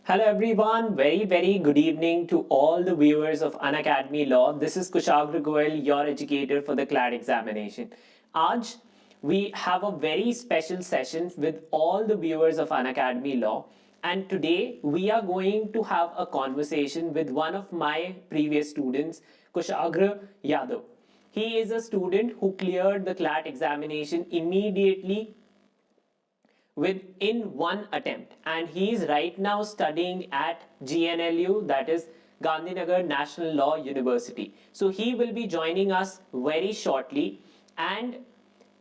Hello everyone, very good evening to all the viewers of Unacademy Law. This is Kushagra Goyal, your educator for the CLAT examination. Aaj we have a very special session with all the viewers of Unacademy Law, and today we are going to have a conversation with one of my previous students, Kushagra Yadav. He is a student who cleared the CLAT examination immediately within one attempt, and he is right now studying at GNLU, that is Gandhinagar National Law University. So he will be joining us very shortly, and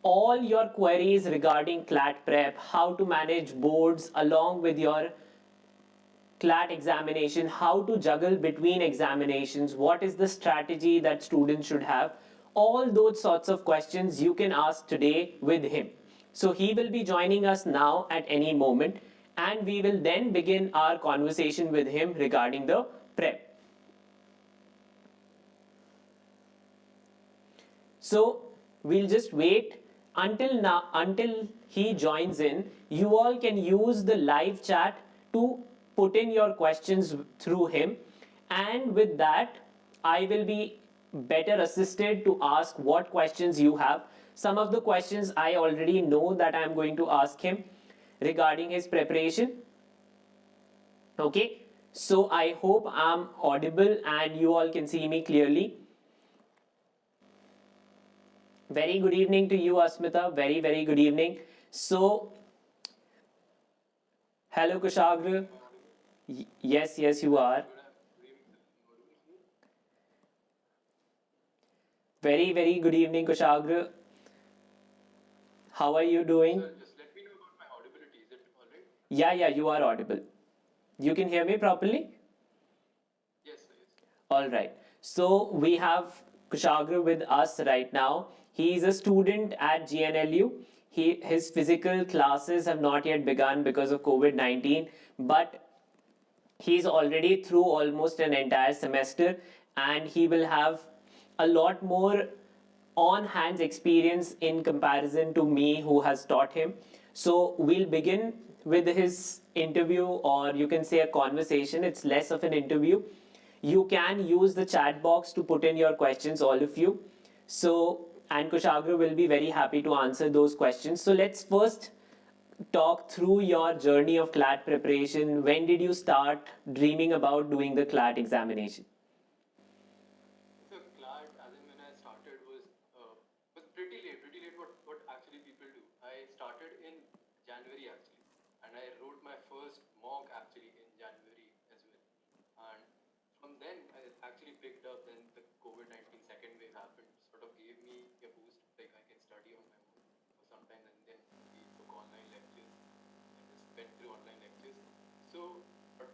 all your queries regarding CLAT prep, how to manage boards along with your CLAT examination, how to juggle between examinations, what is the strategy that students should have, all those sorts of questions you can ask today with him. So he will be joining us now at any moment, and we will then begin our conversation with him regarding the prep. So we'll just wait until he joins in. You all can use the live chat to put in your questions through him, and with that I will be better assisted to ask what questions you have. Some of the questions I already know that I am going to ask him regarding his preparation. Okay, so I hope I'm audible and you all can see me clearly. Very good evening to you, Asmita. Very good evening. So, hello, Kushagra. Yes, you are. Very good evening, Kushagra. How are you doing? Sir, just let me know about my audibility. Is it all right? Yeah, you are audible. You can hear me properly? Yes, sir. Yes. All right. So we have Kushagra with us right now. He is a student at GNLU. His physical classes have not yet begun because of COVID-19, but he's already through almost an entire semester, and he will have a lot more on hands experience in comparison to me who has taught him. So we'll begin with his interview, or you can say a conversation. It's less of an interview. You can use the chat box to put in your questions, all of you. So, and Kushagra will be very happy to answer those questions. So let's first talk through your journey of CLAT preparation. When did you start dreaming about doing the CLAT examination? So CLAT, as in when I started, was pretty late. Pretty late. What actually people do. I started in January actually, and I wrote my first mock actually in January as well. And from then, I actually picked up. Then the COVID-19 second wave happened. Sort of gave me a boost. Like I can study on my own for some time, and then we took online lectures and just went through online lectures. So, but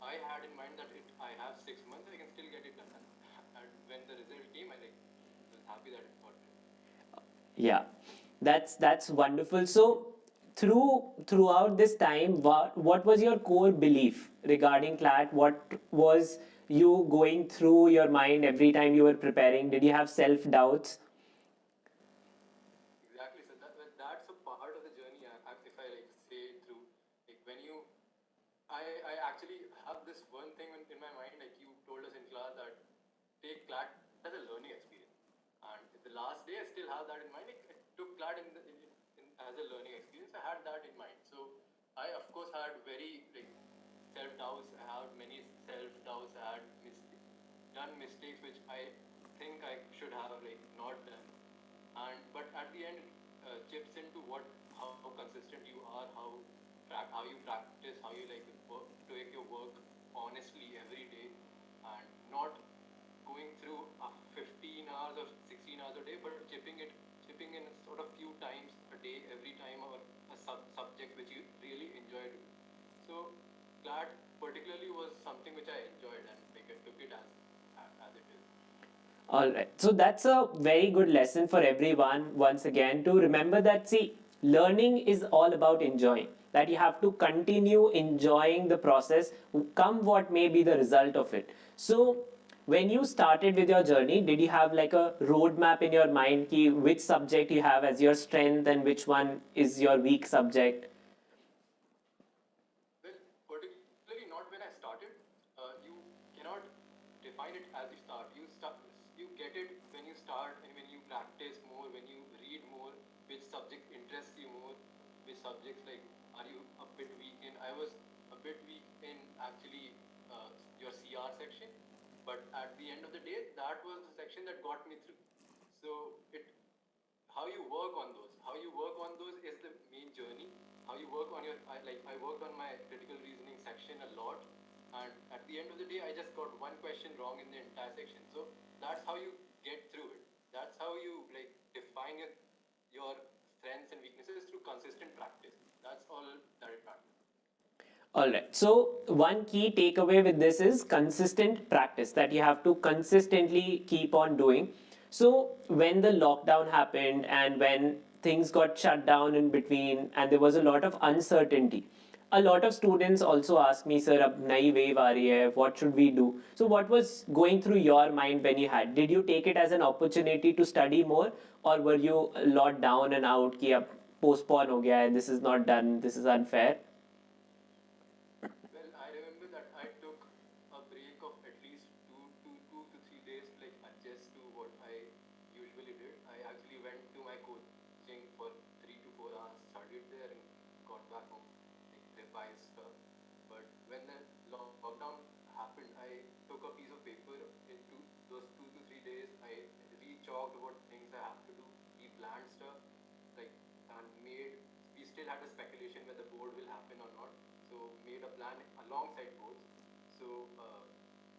I had in mind that I have 6 months, I can still get it done. And when the result came, I was happy that it got done. Yeah, that's wonderful. So throughout this time, what was your core belief regarding CLAT? What was you going through your mind every time you were preparing? Did you have self doubts? Exactly. So that's a part of the journey. If I like say through, like when you, I actually have this one thing in my mind. Like you told us in class that take CLAT as a learning experience. And the last day, I still have that in mind. Like, I took CLAT as a learning experience. I had that in mind. So I, of course, had very like self doubts. I had many self doubts. I had done mistakes which I think I should have like not done. And but at the end, chips into how consistent you are, how you practice, how you like work, take your work honestly every day, and not going through 15 hours or 16 hours a day, but chipping in sort of few times a day, every time, or a subject which you really enjoyed. So CLAT particularly was something which I enjoyed, and like I took it as it is. All right. So that's a very good lesson for everyone, once again, to remember that, see, learning is all about enjoying. That you have to continue enjoying the process, come what may be the result of it. So, when you started with your journey, did you have like a roadmap in your mind, ki which subject you have as your strength and which one is your weak subject? Well, particularly define it as you start. You get it when you start and when you practice more, when you read more, which subject interests you more, which subjects like are you a bit weak in. I was a bit weak in actually your CR section, but at the end of the day, that was the section that got me through. So it how you work on those, is the main journey. How you work on your I worked on my critical reasoning section a lot, and at the end of the day, I just got one question wrong in the entire section. So that's how you get through it. That's how you define your strengths and weaknesses through consistent practice. That's all that it matters. All right. So one key takeaway with this is consistent practice that you have to consistently keep on doing. So when the lockdown happened and when things got shut down in between and there was a lot of uncertainty, a lot of students also ask me, sir, ab nayi wave aa rahi hai, what should we do? So what was going through your mind when you had? Did you take it as an opportunity to study more, or were you a lot down and out ki ab postpone ho gaya hai, this is not done, this is unfair? Well, I remember that I took a break of at least 2 to 3 days to adjust to what I usually did. I actually went to my coaching for 3 to 4 hours, studied there, and got back home, revised stuff. But when the lockdown happened, I took a piece of paper into those 2 to 3 days. I re-chalked what things I have to do, re-planned stuff, and made. We still had a speculation whether board will happen or not, so made a plan alongside boards. So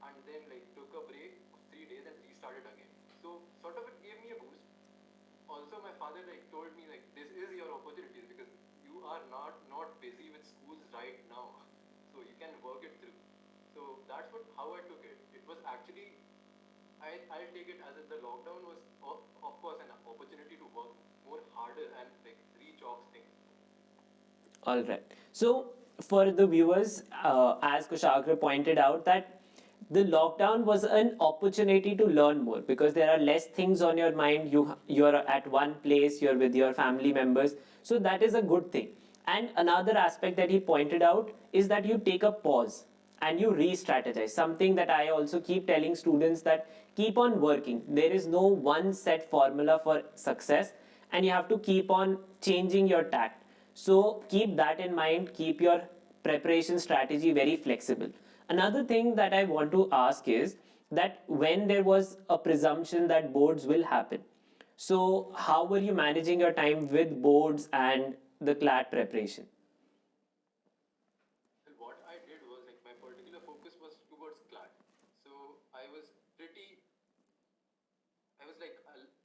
and then took a break of 3 days and restarted again. So sort of it gave me a boost. Also, my father told me this is your opportunities because you are not busy with schools right now, so you can work it through. So that's how I took it. It was actually I'll take it as if the lockdown was of course an opportunity to work more harder and re-chalk things. All right. So, for the viewers, as Kushagra pointed out, that the lockdown was an opportunity to learn more because there are less things on your mind. You're at one place. You're with your family members. So that is a good thing. And another aspect that he pointed out is that you take a pause and you re-strategize. Something that I also keep telling students, that keep on working. There is no one set formula for success, and you have to keep on changing your tact. So keep that in mind, keep your preparation strategy very flexible. Another thing that I want to ask is that when there was a presumption that boards will happen, so how were you managing your time with boards and the CLAT preparation? Well, what I did was my particular focus was towards CLAT. So I was a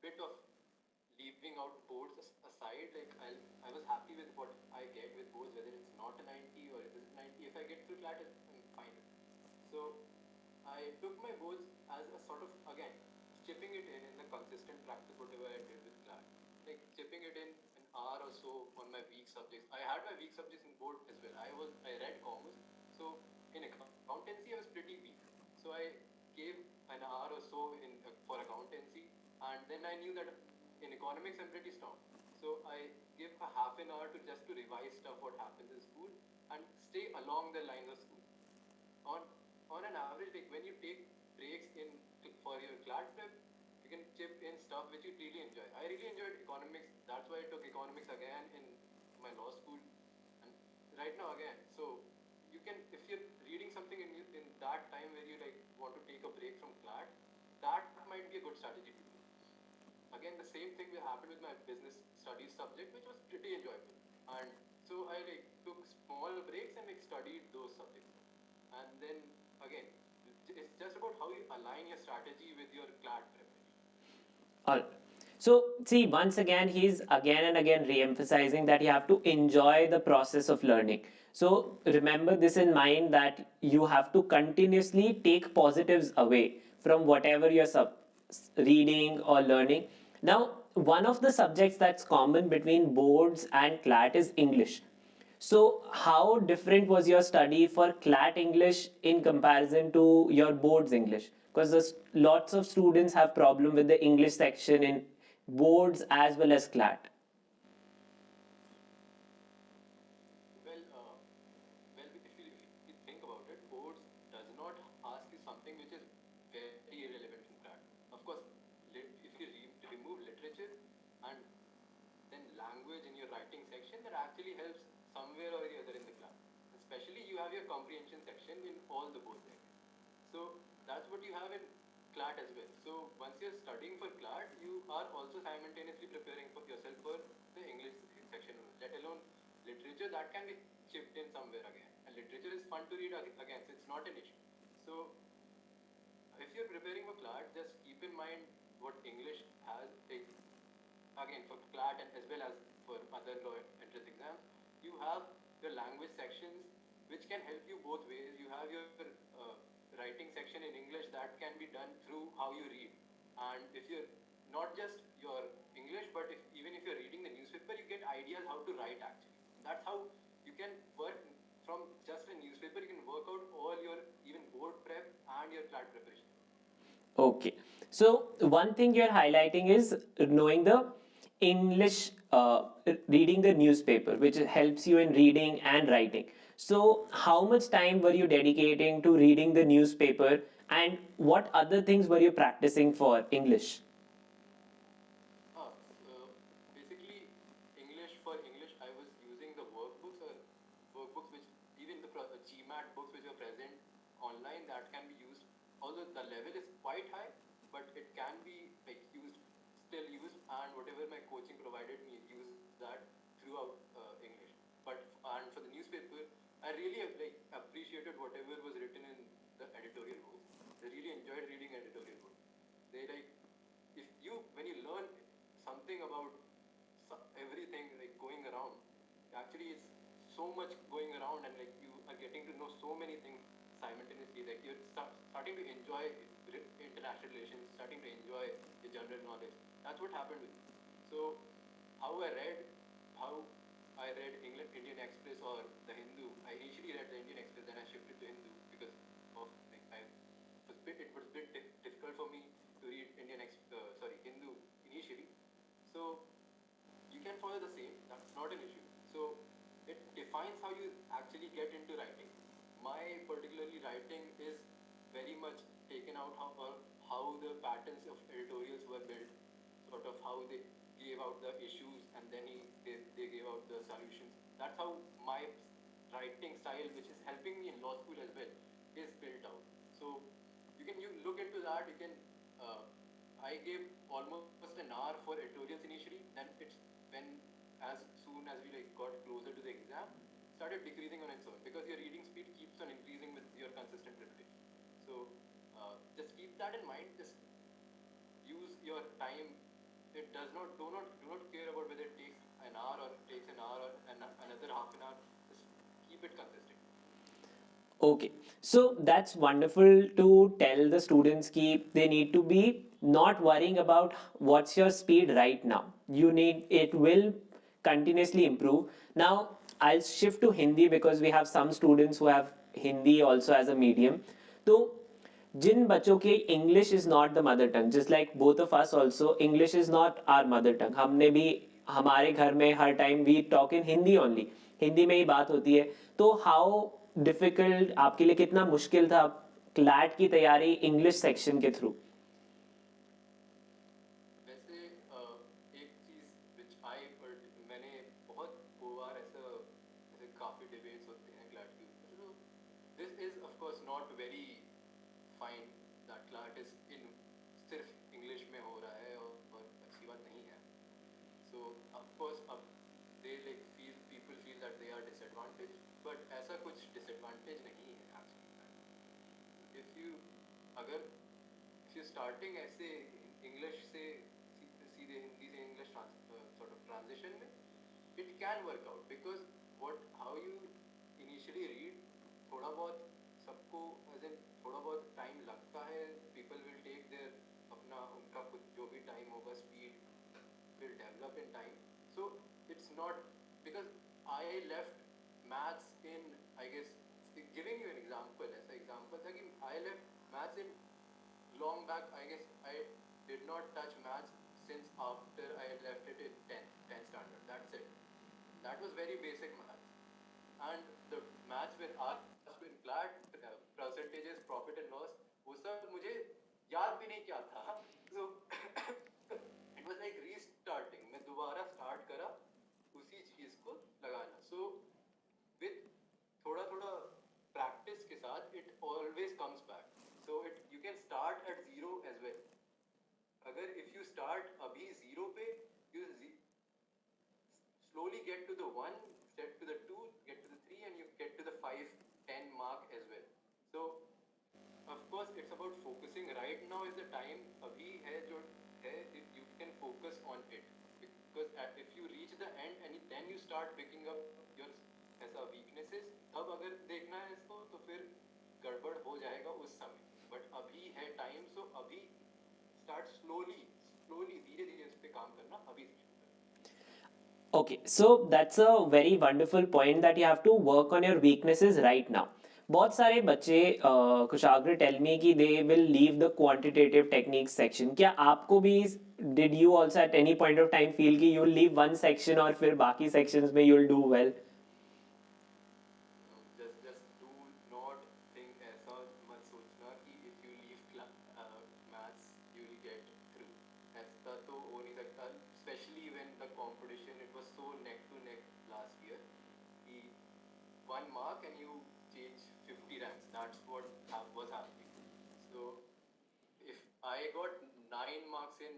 bit of leaving out boards aside. I was happy with what I get with boards, whether it's not a 90 or it is 90. If I get through CLAT, I'm fine. So I took my boards as a sort of, again, chipping it in the consistent practice, whatever I did with CLAT. Chipping it in an hour or so on my weak subjects. I had my weak subjects in board as well. I read commerce, so in accountancy I was pretty weak. So I gave an hour or so for accountancy, and then I knew that in economics I'm pretty strong. So I give a half an hour to just to revise stuff what happens in school and stay along the lines of school. On on an average, when you take breaks in for your CLAT prep, you can chip in stuff which you really enjoy. I really enjoyed economics. That's why I took economics again in my law school, and right now again. So you can, if you're reading something in that time where you want to take a break from CLAT, that might be a good strategy to do. Again, the same thing will happen with my business studies subject, which was pretty enjoyable, and so I took small breaks and studied those subjects. And then again, it's just about how you align your strategy with your CLAT preparation. All. So, see, once again, he's again and again re-emphasizing that you have to enjoy the process of learning. So, remember this in mind, that you have to continuously take positives away from whatever you're reading or learning. Now, one of the subjects that's common between boards and CLAT is English. So, how different was your study for CLAT English in comparison to your board's English? Because lots of students have problem with the English section in boards as well as CLAT. Well, if you think about it, boards does not ask you something which is very language in your writing section, that actually helps somewhere or the other in the class. Especially you have your comprehension section in all the both areas. So that's what you have in CLAT as well. So once you're studying for CLAT, you are also simultaneously preparing for yourself for the English section, let alone literature that can be chipped in somewhere again. And literature is fun to read again, so it's not an issue. So if you're preparing for CLAT, just keep in mind what English has, again for CLAT and as well as for other law entrance exams, you have your language sections which can help you both ways. You have your writing section in English that can be done through how you read. And if you're not just your English, but even if you're reading the newspaper, you get ideas how to write actually. That's how you can work from just a newspaper, you can work out all your even board prep and your CLAT preparation. Okay. So one thing you're highlighting is knowing the English, reading the newspaper, which helps you in reading and writing. So how much time were you dedicating to reading the newspaper, and what other things were you practicing for English? So basically, for English, I was using the workbooks or workbooks which even the GMAT books which are present online that can be used. Although the level is quite high, but it can be like still used, and whatever my coaching provided me, use that throughout English. But and for the newspaper, I really appreciated whatever was written in the editorial boards. I really enjoyed reading editorial boards. They if you when you learn something about everything going around, actually it's so much going around, and you are getting to know so many things simultaneously. You're starting to enjoy international relations, starting to enjoy the general knowledge. That's what happened with me. So how I read, how I read Indian Express or the Hindu. I initially read the Indian Express, then I shifted to Hindu because of it was a bit difficult for me to read Hindu initially. So you can follow the same. That's not an issue. So it defines how you actually get into writing. My particularly writing is very much taken out how the patterns of editorials were built, sort of how they gave out the issues, and then they gave out the solutions. That's how my writing style, which is helping me in law school as well, is built out. So you look into that. You can I gave almost an hour for editorials initially. Then when as soon as we got closer to the exam, started decreasing on its own because your reading speed keeps on increasing with your consistent repetition. So just keep that in mind. Just use your time. It do not care about whether it takes an hour or it takes an hour or another half an hour. Just keep it consistent. Okay, so that's wonderful to tell the students ki they need to be not worrying about what's your speed right now. It will continuously improve. Now, I'll shift to Hindi because we have some students who have Hindi also as a medium. So, जिन बच्चों के English is not the mother tongue, just like both of us also, English is not our mother tongue. हमने भी हमारे घर में हर time we talk in Hindi only, Hindi में ही बात होती है. तो हाउ डिफिकल्ट, आपके लिए कितना मुश्किल था क्लैट की तैयारी इंग्लिश सेक्शन के थ्रू? वैसे एक चीज which मैंने बहुत बार ऐसे काफी डिबेट्स होते हैं क्लैट के ऊपर. This is of course not very fine that CLAT is सिर्फ इंग्लिश में हो रहा है और अच्छी बात नहीं है. सो ऑफ कोर्स अब they people feel that they are disadvantage, but ऐसा कुछ डिसएडवांटेज नहीं है एक्चुअली. अगर स्टार्टिंग ऐसे इंग्लिश से सीधे हिंदी से इंग्लिश सॉर्ट ऑफ ट्रांजिशन में, it can work out because how you initially read, थोड़ा बहुत सबको थोड़ा बहुत टाइम लगता है. पीपल विल टेक देयर उनका कुछ जो भी टाइम होगा, speed will develop in time. So it's not because I left maths in, I guess giving you an example, ऐसा एग्जाम्पल था कि I left maths in long back. I guess I did not touch maths since after I left it in 10th standard. That's it. That was very basic maths. And the maths with asked in CLAT, percentages, profit and loss, वो सब मुझे याद भी नहीं क्या था. So it was like restarting. मैं दोबारा start करा start abhi zero pe, you slowly get to the 1, get to the 2, get to the 3, and you get to the 5, 10 mark as well. So of course it's about focusing. Right now is the time abhi hai jo hai, you can focus on it, because if you reach the end and then you start picking up your ऐसा weaknesses, तब अगर देखना है इसको तो फिर गड़बड़ हो जाएगा उस समय. बट अभी है टाइम, सो अभी start slowly धीरे धीरे इस पे काम करना अभी से. Okay, so that's a very wonderful point that you have to work on your weaknesses right now. बहुत सारे बच्चे कुशाग्र टेल मी कि they will leave the quantitative techniques section. क्या आपको भी did you also at any point of time feel कि you'll leave one section और फिर बाकी sections में you'll do well? Just do not think ऐसा मत सोचना कि if you leave maths you will get through. ऐसा तो हो नहीं सकता, especially when the competition, it was so neck to neck last year. कि 1 mark and you change 50 ranks. That's what was happening. So if I got 9 marks in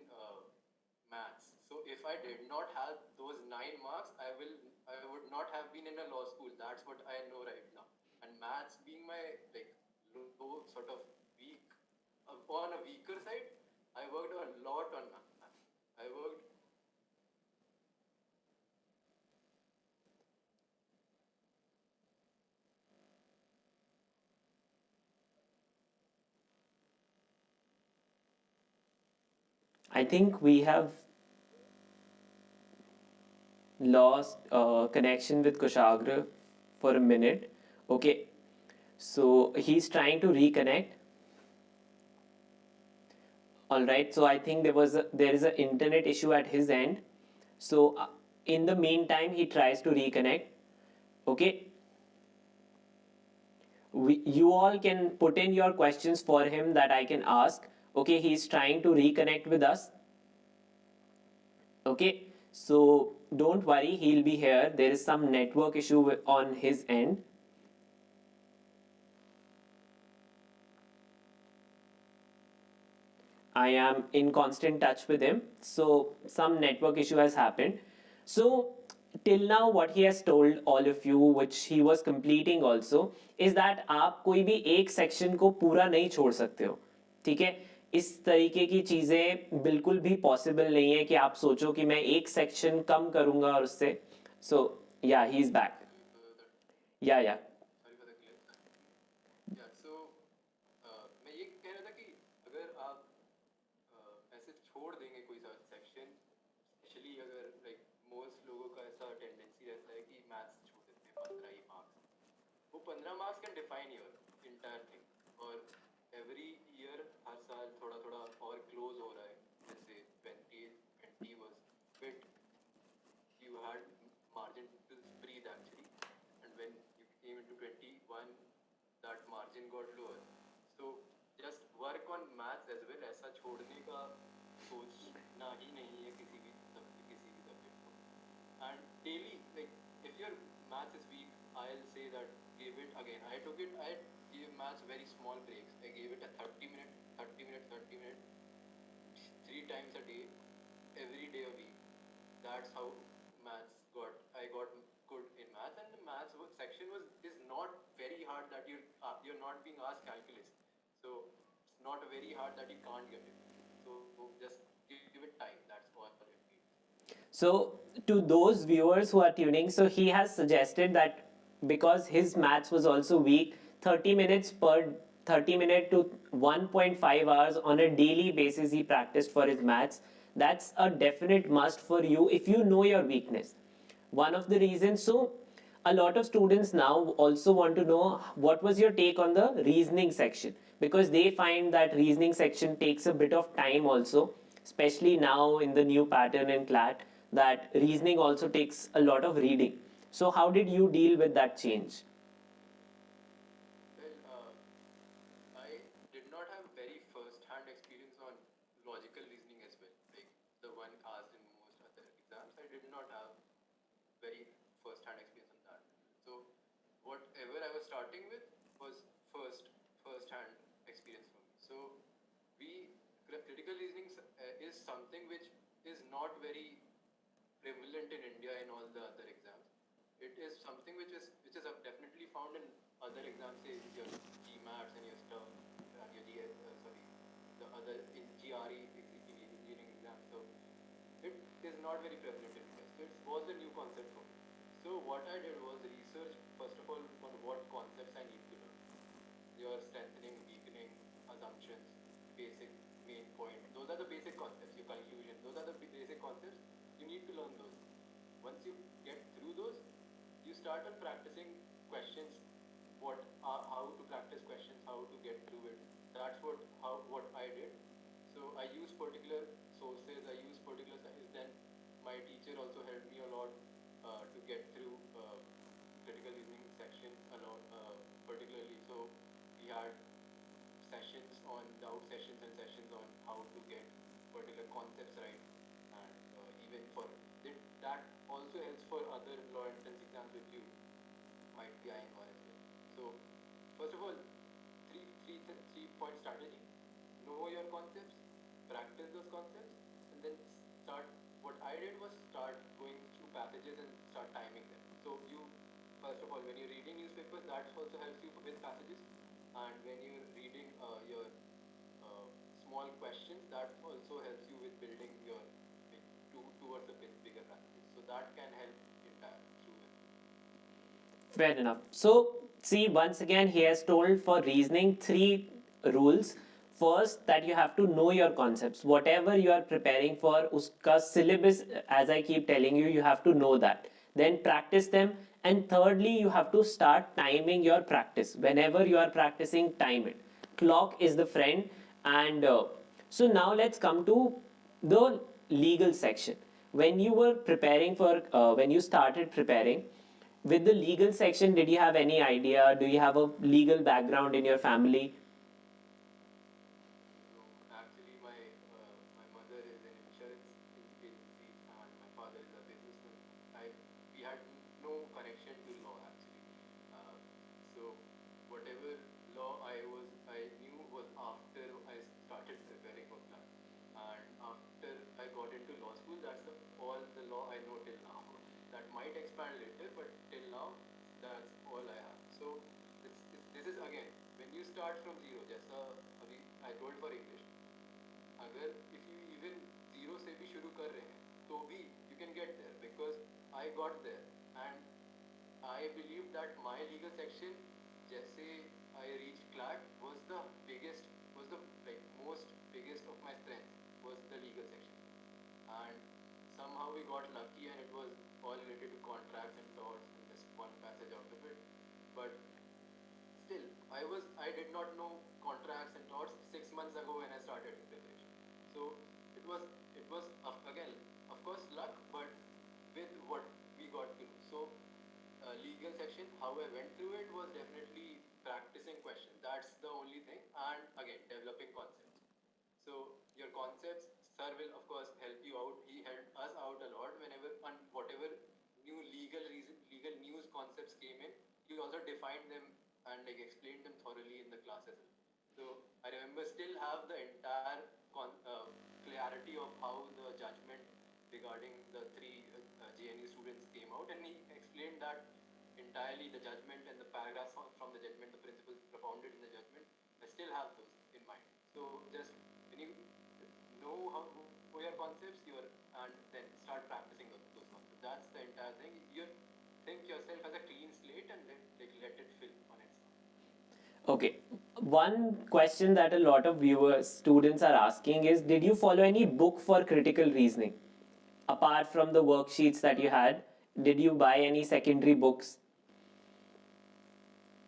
maths, so if I did not have those 9 marks, I would not have been in a law school. That's what I know right now. And maths being my like low sort of weak, on a weaker side, I worked a lot on maths. I worked. I think we have lost connection with Kushagra for a minute. Okay, so he's trying to reconnect. All right, so I think there is an internet issue at his end. So in the meantime, he tries to reconnect. Okay, you all can put in your questions for him that I can ask. Okay, he's trying to reconnect with us. Okay, so don't worry, he'll be here. There is some network issue on his end. I am in constant touch with him. So some network issue has happened. So till now what he has told all of you, which he was completing also, is that आप कोई भी एक section को पूरा नहीं छोड़ सकते हो. ठीक है, इस तरीके की चीजें बिल्कुल भी पॉसिबल नहीं है कि आप सोचो कि मैं एक सेक्शन कम करूंगा और उससे. सो या ही इज बैक. या Sorry for the glitch. Yeah, so मैं ये कह रहा था कि अगर आप ऐसे छोड़ देंगे कोई सा सेक्शन, स्पेशली अगर लाइक मोस्ट लोगों का ऐसा टेंडेंसी रहता है कि मैथ्स छोड़ देते हैं 15 ही मार्क्स. वो 15 marks can define your entire thing. और एवरी ईयर हर साल थोड़ा थोड़ा और क्लोज हो रहा है. जैसे 20 was bit, you had margin to breathe actually, and when you came into 21 that margin got lower. So just work on maths as well. ऐसा छोड़ने का सोचना ही नहीं है किसी भी subject को. And daily, like if your maths is weak, I'll say that give it again. I gave maths very small breaks. I gave it a 30 minute 3 times a day, every day a week. That's how I got good in maths. And the maths section is not very hard that you're not being asked calculus. So it's not very hard that you can't get it. So just give it time. That's all it needs. So to those viewers who are tuning, so he has suggested that because his maths was also weak, 30 minutes per 30 minute to 1.5 hours on a daily basis he practiced for his maths. That's a definite must for you if you know your weakness. One of the reasons, so a lot of students now also want to know what was your take on the reasoning section, because they find that reasoning section takes a bit of time also, especially now in the new pattern in CLAT, that reasoning also takes a lot of reading. So how did you deal with that change? Well, I did not have very first-hand experience on logical reasoning as well. Like the one asked in most other exams, I did not have very first-hand experience on that. So whatever I was starting with was first-hand experience for me. So critical critical reasoning is something which is not very prevalent in India in all the other exams. It is something which is definitely found in other exams, say your GMATs and your stuff, and your the other in GRE engineering exams. So it is not very prevalent in India. So it was a new concept for me. So what I did was research first of all on what concepts I need to learn. Your strengthening, weakening, assumptions, basic, main point. Those are the basic concepts. Your conclusion. Those are the basic concepts. You need to learn those. Once you get through those, you start on practicing questions. How to practice questions, how to get through it. That's what I did. So I use particular sources. I use particular studies. Then my teacher also helped me a lot to get through critical reasoning section a lot, particularly. So we had sessions on doubt sessions and sessions on how to get particular concepts right, and even for that also helps for other law entrance exams which you might be eyeing on as well. So first of all, three-point strategy: know your concepts, practice those concepts, and then start. What I did was start going through passages and start timing them. So you first of all, when you're reading newspapers, that also helps you with passages, and when you're reading your small questions, that also helps you with building your towards the bigger passages. So that can help in that through it. Fair enough. So, see, once again, he has told for reasoning three rules. First, that you have to know your concepts. Whatever you are preparing for, uska syllabus, as I keep telling you, you have to know that. Then practice them. And thirdly, you have to start timing your practice. Whenever you are practicing, time it. Clock is the friend. And so now let's come to the legal section. When you were preparing for, when you started preparing, with the legal section, did you have any idea? Do you have a legal background in your family? No, actually, my mother is an insurance agency, and my father is a businessman. We had no connection to law actually. Uh, so whatever law I knew was after I started preparing for class, and after I got into law school, that's all the law I know till now. That might expand later, but till now, that's all I have. So this is again when you start from zero. जैसा अभी I told for English, अगर if you even zero से भी शुरू कर रहे हैं, तो भी you can get there because I got there, and I believe that my legal section, जैसे I reached CLAT, was the like most biggest of my strengths was the legal section, and somehow we got lucky, and it was all related to contracts and torts and just one passage out of it. But still, I did not know contracts and torts 6 months ago when I started preparation. So it was again, of course, luck, but with what we got to know. So legal section, how I went through it was definitely practicing questions. That's the only thing, and again, developing concepts. So your concepts, sir will of course help you out. He helped us out a lot whenever on whatever new legal news concepts came in. He also defined them and like explained them thoroughly in the classes. So I remember still have the entire clarity of how the judgment regarding the three JNU students came out, and he explained that entirely, the judgment and the paragraphs from the judgment, the principles propounded in the judgment. I still have those in mind. So just when you know how your concepts, and then start practicing those concepts. That's the entire thing. You think yourself as a clean slate and let it fill on its own. Okay. One question that a lot of viewers, students are asking is, did you follow any book for critical reasoning? Apart from the worksheets that you had, did you buy any secondary books?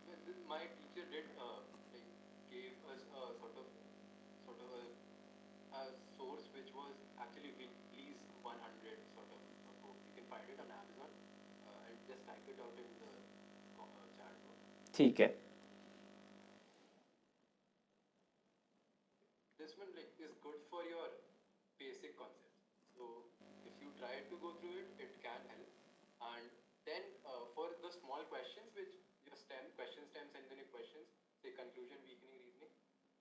Yeah, my teacher did like gave us a sort of a source which was actually Weekly's 100 sort of a book. You can find it on Amazon and just type it out in the chat box. ठीक है. This one like is good for your basic concepts. So if you try to go through it, it can help. And then for the small questions, which your question stems and then your questions, say conclusion, weakening, reasoning,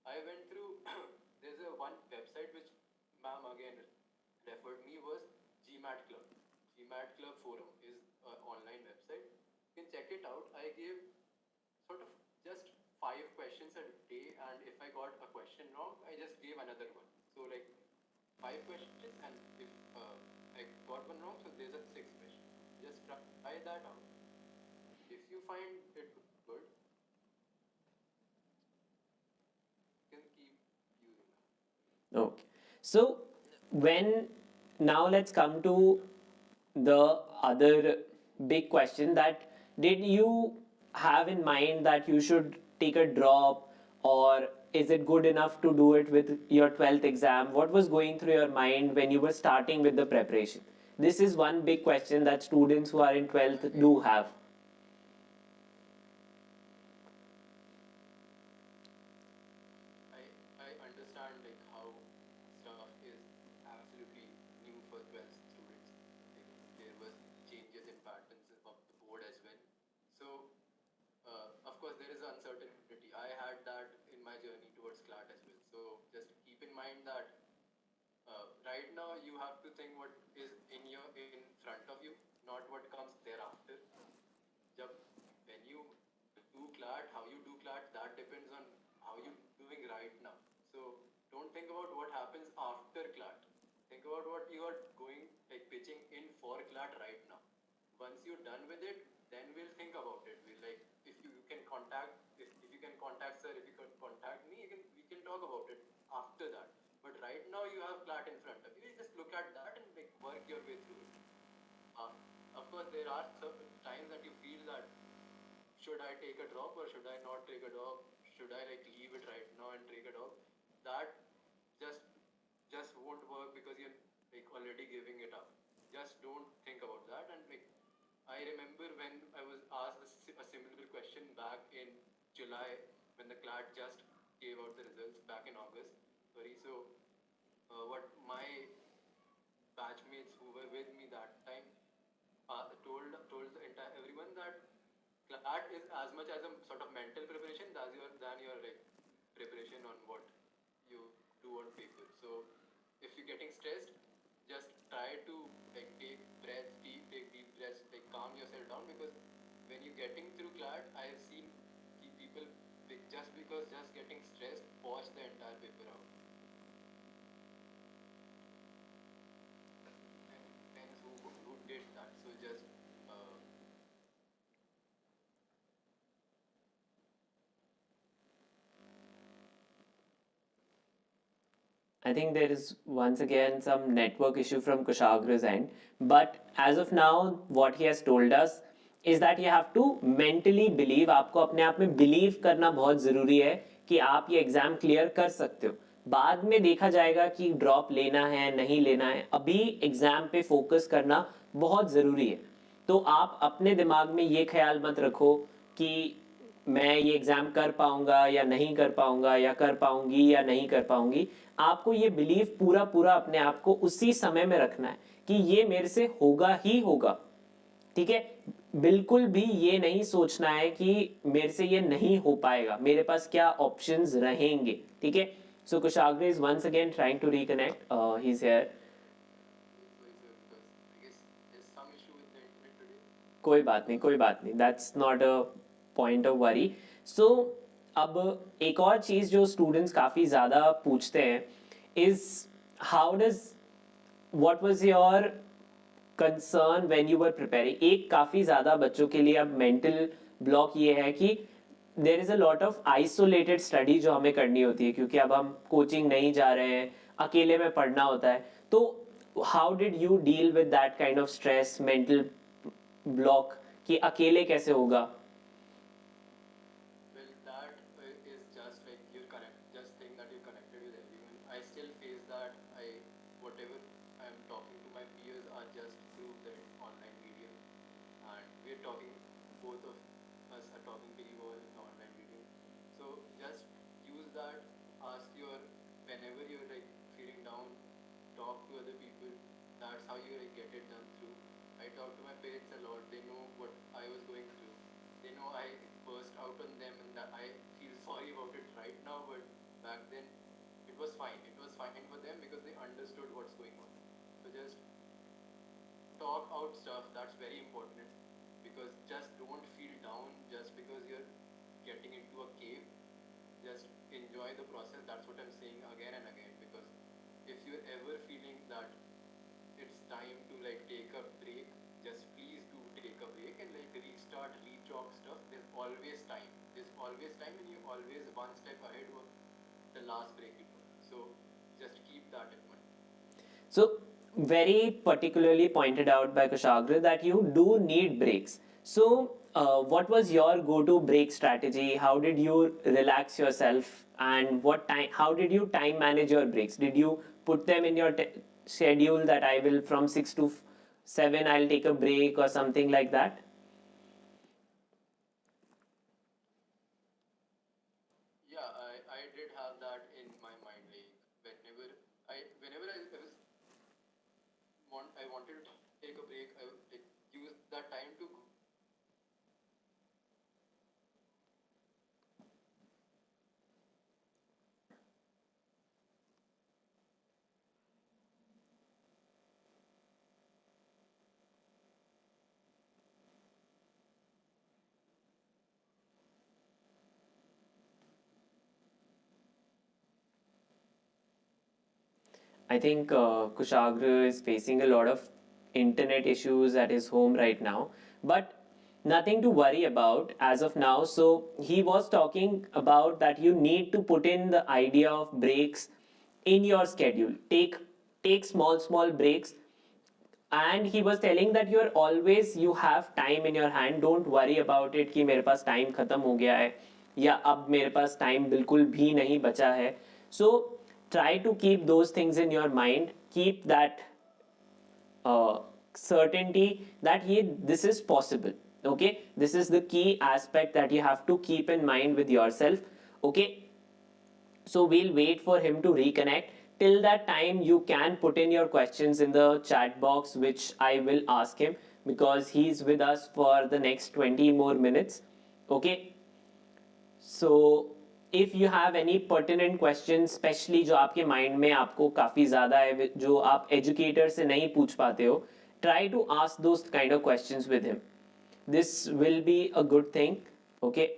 I went through. There's a one website which referred me was GMAT Club. GMAT Club Forum is an online website. You can check it out. I gave sort of just 5 questions a day, and if I got a question wrong, I just gave another one. So like 5 questions, and if I got one wrong, so there's a sixth question. Just try that out. If you find it good, you can keep using that. Okay. So when now let's come to the other big question, that did you have in mind that you should take a drop, or is it good enough to do it with your 12th exam? What was going through your mind when you were starting with the preparation? This is one big question that students who are in 12th do have. I understand like how stuff is absolutely new for 12th students. Like, there was changes in patterns of the board as well. So of course there is uncertainty. I had that in my journey towards CLAT as well. So just keep in mind that right now you have to think what is in front of you, not what comes thereafter. Jab, when you do CLAT, how you do CLAT, that depends on how you doing right now. So don't think about what happens after CLAT. Think about what you are going like pitching in for CLAT right now. Once you're done with it, then we'll think about it. We'll like if you can contact if you can contact sir, if you can contact me, we can talk about it after that. But right now you have CLAT in front of you. You just look at that and like work your way through it. Uh, of course, there are some times that you feel that should I take a drop or should I not take a drop? Should I like leave it right now and take a drop? That just just won't work because you're like already giving it up. Just don't think about that. And like I remember when I was asked a similar question back in July when the CLAT just gave out the results back in August. Sorry, so what my batchmates who were with me that time told the entire everyone that CLAT is as much as a sort of mental preparation than your like preparation on what you do on paper. So if you're getting stressed, just try to like take deep breaths, like calm yourself down because when you're getting through CLAT, I have seen people just because just getting stressed pause the entire paper out. Friends who did that. So just I think there is once again some network issue from Kushagra's end. But as of now, what he has told us is that you have to mentally believe, आपको अपने आप में believe करना बहुत ज़रूरी है कि आप ये एग्ज़ाम क्लियर कर सकते हो. बाद में देखा जाएगा कि ड्रॉप लेना है नहीं लेना है. अभी एग्ज़ाम पे फोकस करना बहुत ज़रूरी है. तो आप अपने दिमाग में ये ख्याल मत रखो कि मैं ये एग्ज़ाम कर पाऊंगा या नहीं कर पाऊंगा या कर पाऊंगी या नहीं कर पाऊंगी. आपको ये बिलीव पूरा पूरा अपने आप को उसी समय में रखना है कि ये मेरे से होगा ही होगा. ठीक है, बिल्कुल भी ये नहीं सोचना है कि मेरे से ये नहीं हो पाएगा, मेरे पास क्या ऑप्शंस रहेंगे. ठीक है. So Kushagra is once again trying to reconnect. He is here. कोई बात नहीं, कोई बात नहीं, that's not a point of worry. So अब एक और चीज़ जो स्टूडेंट्स काफ़ी ज़्यादा पूछते हैं is how does what was your concern when you were preparing. एक काफ़ी ज़्यादा बच्चों के लिए अब मेंटल ब्लॉक ये है कि there is a lot of isolated study जो हमें करनी होती है क्योंकि अब हम कोचिंग नहीं जा रहे हैं, अकेले में पढ़ना होता है. तो how did you deal with that kind of stress, mental block कि अकेले कैसे होगा? Well, that is just like you're connect. Just think that you're connected with everyone. I still face that. Whatever I'm talking to my peers are just through the online medium, and we're talking. Both of us are talking very well in the online medium. So just use that. Ask your whenever you're like feeling down, talk to other people. That's how you like get it done through. I talk to my parents a lot. They know what I was going through. They know I burst out on them and that I feel sorry about it right now, but back then it was fine. It was fine for them because they understood what's going on. just talk out stuff. That's very important, because just don't feel down just because you're getting into a cave. Just enjoy the process. That's what I'm saying again and again, because if you're ever feeling that it's time to like take a break, just please do take a break and like restart, rechalk stuff. There's always time. There's always time, and you're always one step ahead of the last break you took. So just keep that in mind. So, very particularly pointed out by Kushagra that you do need breaks. So, what was your go-to break strategy? How did you relax yourself, and what time? How did you time manage your breaks? Did you put them in your schedule that I will from 6 to 7 I'll take a break or something like that? Yeah, I did have that in my mind. Like whenever I was I wanted to take a break, I would like, use that time to I think Kushagra is facing a lot of internet issues at his home right now, but nothing to worry about as of now. So he was talking about that you need to put in the idea of breaks in your schedule. Take small breaks, and he was telling that you have time in your hand. Don't worry about it कि मेरे पास time खत्म हो गया है या अब मेरे पास time बिल्कुल भी नहीं बचा है. So try to keep those things in your mind. Keep that certainty that this is possible. Okay, this is the key aspect that you have to keep in mind with yourself. Okay, so we'll wait for him to reconnect. Till that time, you can put in your questions in the chat box, which I will ask him because he's with us for the next 20 more minutes. Okay, so if you have any pertinent questions, especially जो आपके mind में आपको काफ़ी ज़्यादा है, जो आप educator से नहीं पूछ पाते हो, try to ask those kind of questions with him. This will be a good thing. Okay,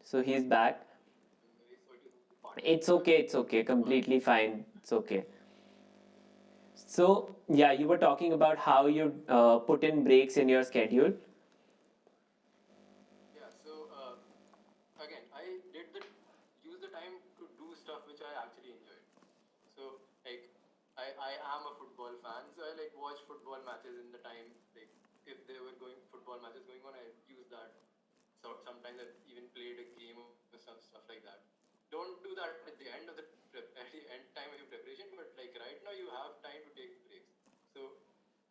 so he's back. I'm very sorry to partake in that. It's okay, completely fine. It's okay. So, yeah, you were talking about how you put in breaks in your schedule. Yeah, so again, I did the use the time to do stuff which I actually enjoyed. So like I am a football fan, so I like watch football matches in the time. Like if there were going football matches going on, I use that. So sometimes I even played a game or stuff like that. Don't do that at the end of the at the end time of your preparation, but like right now you have time to take breaks. So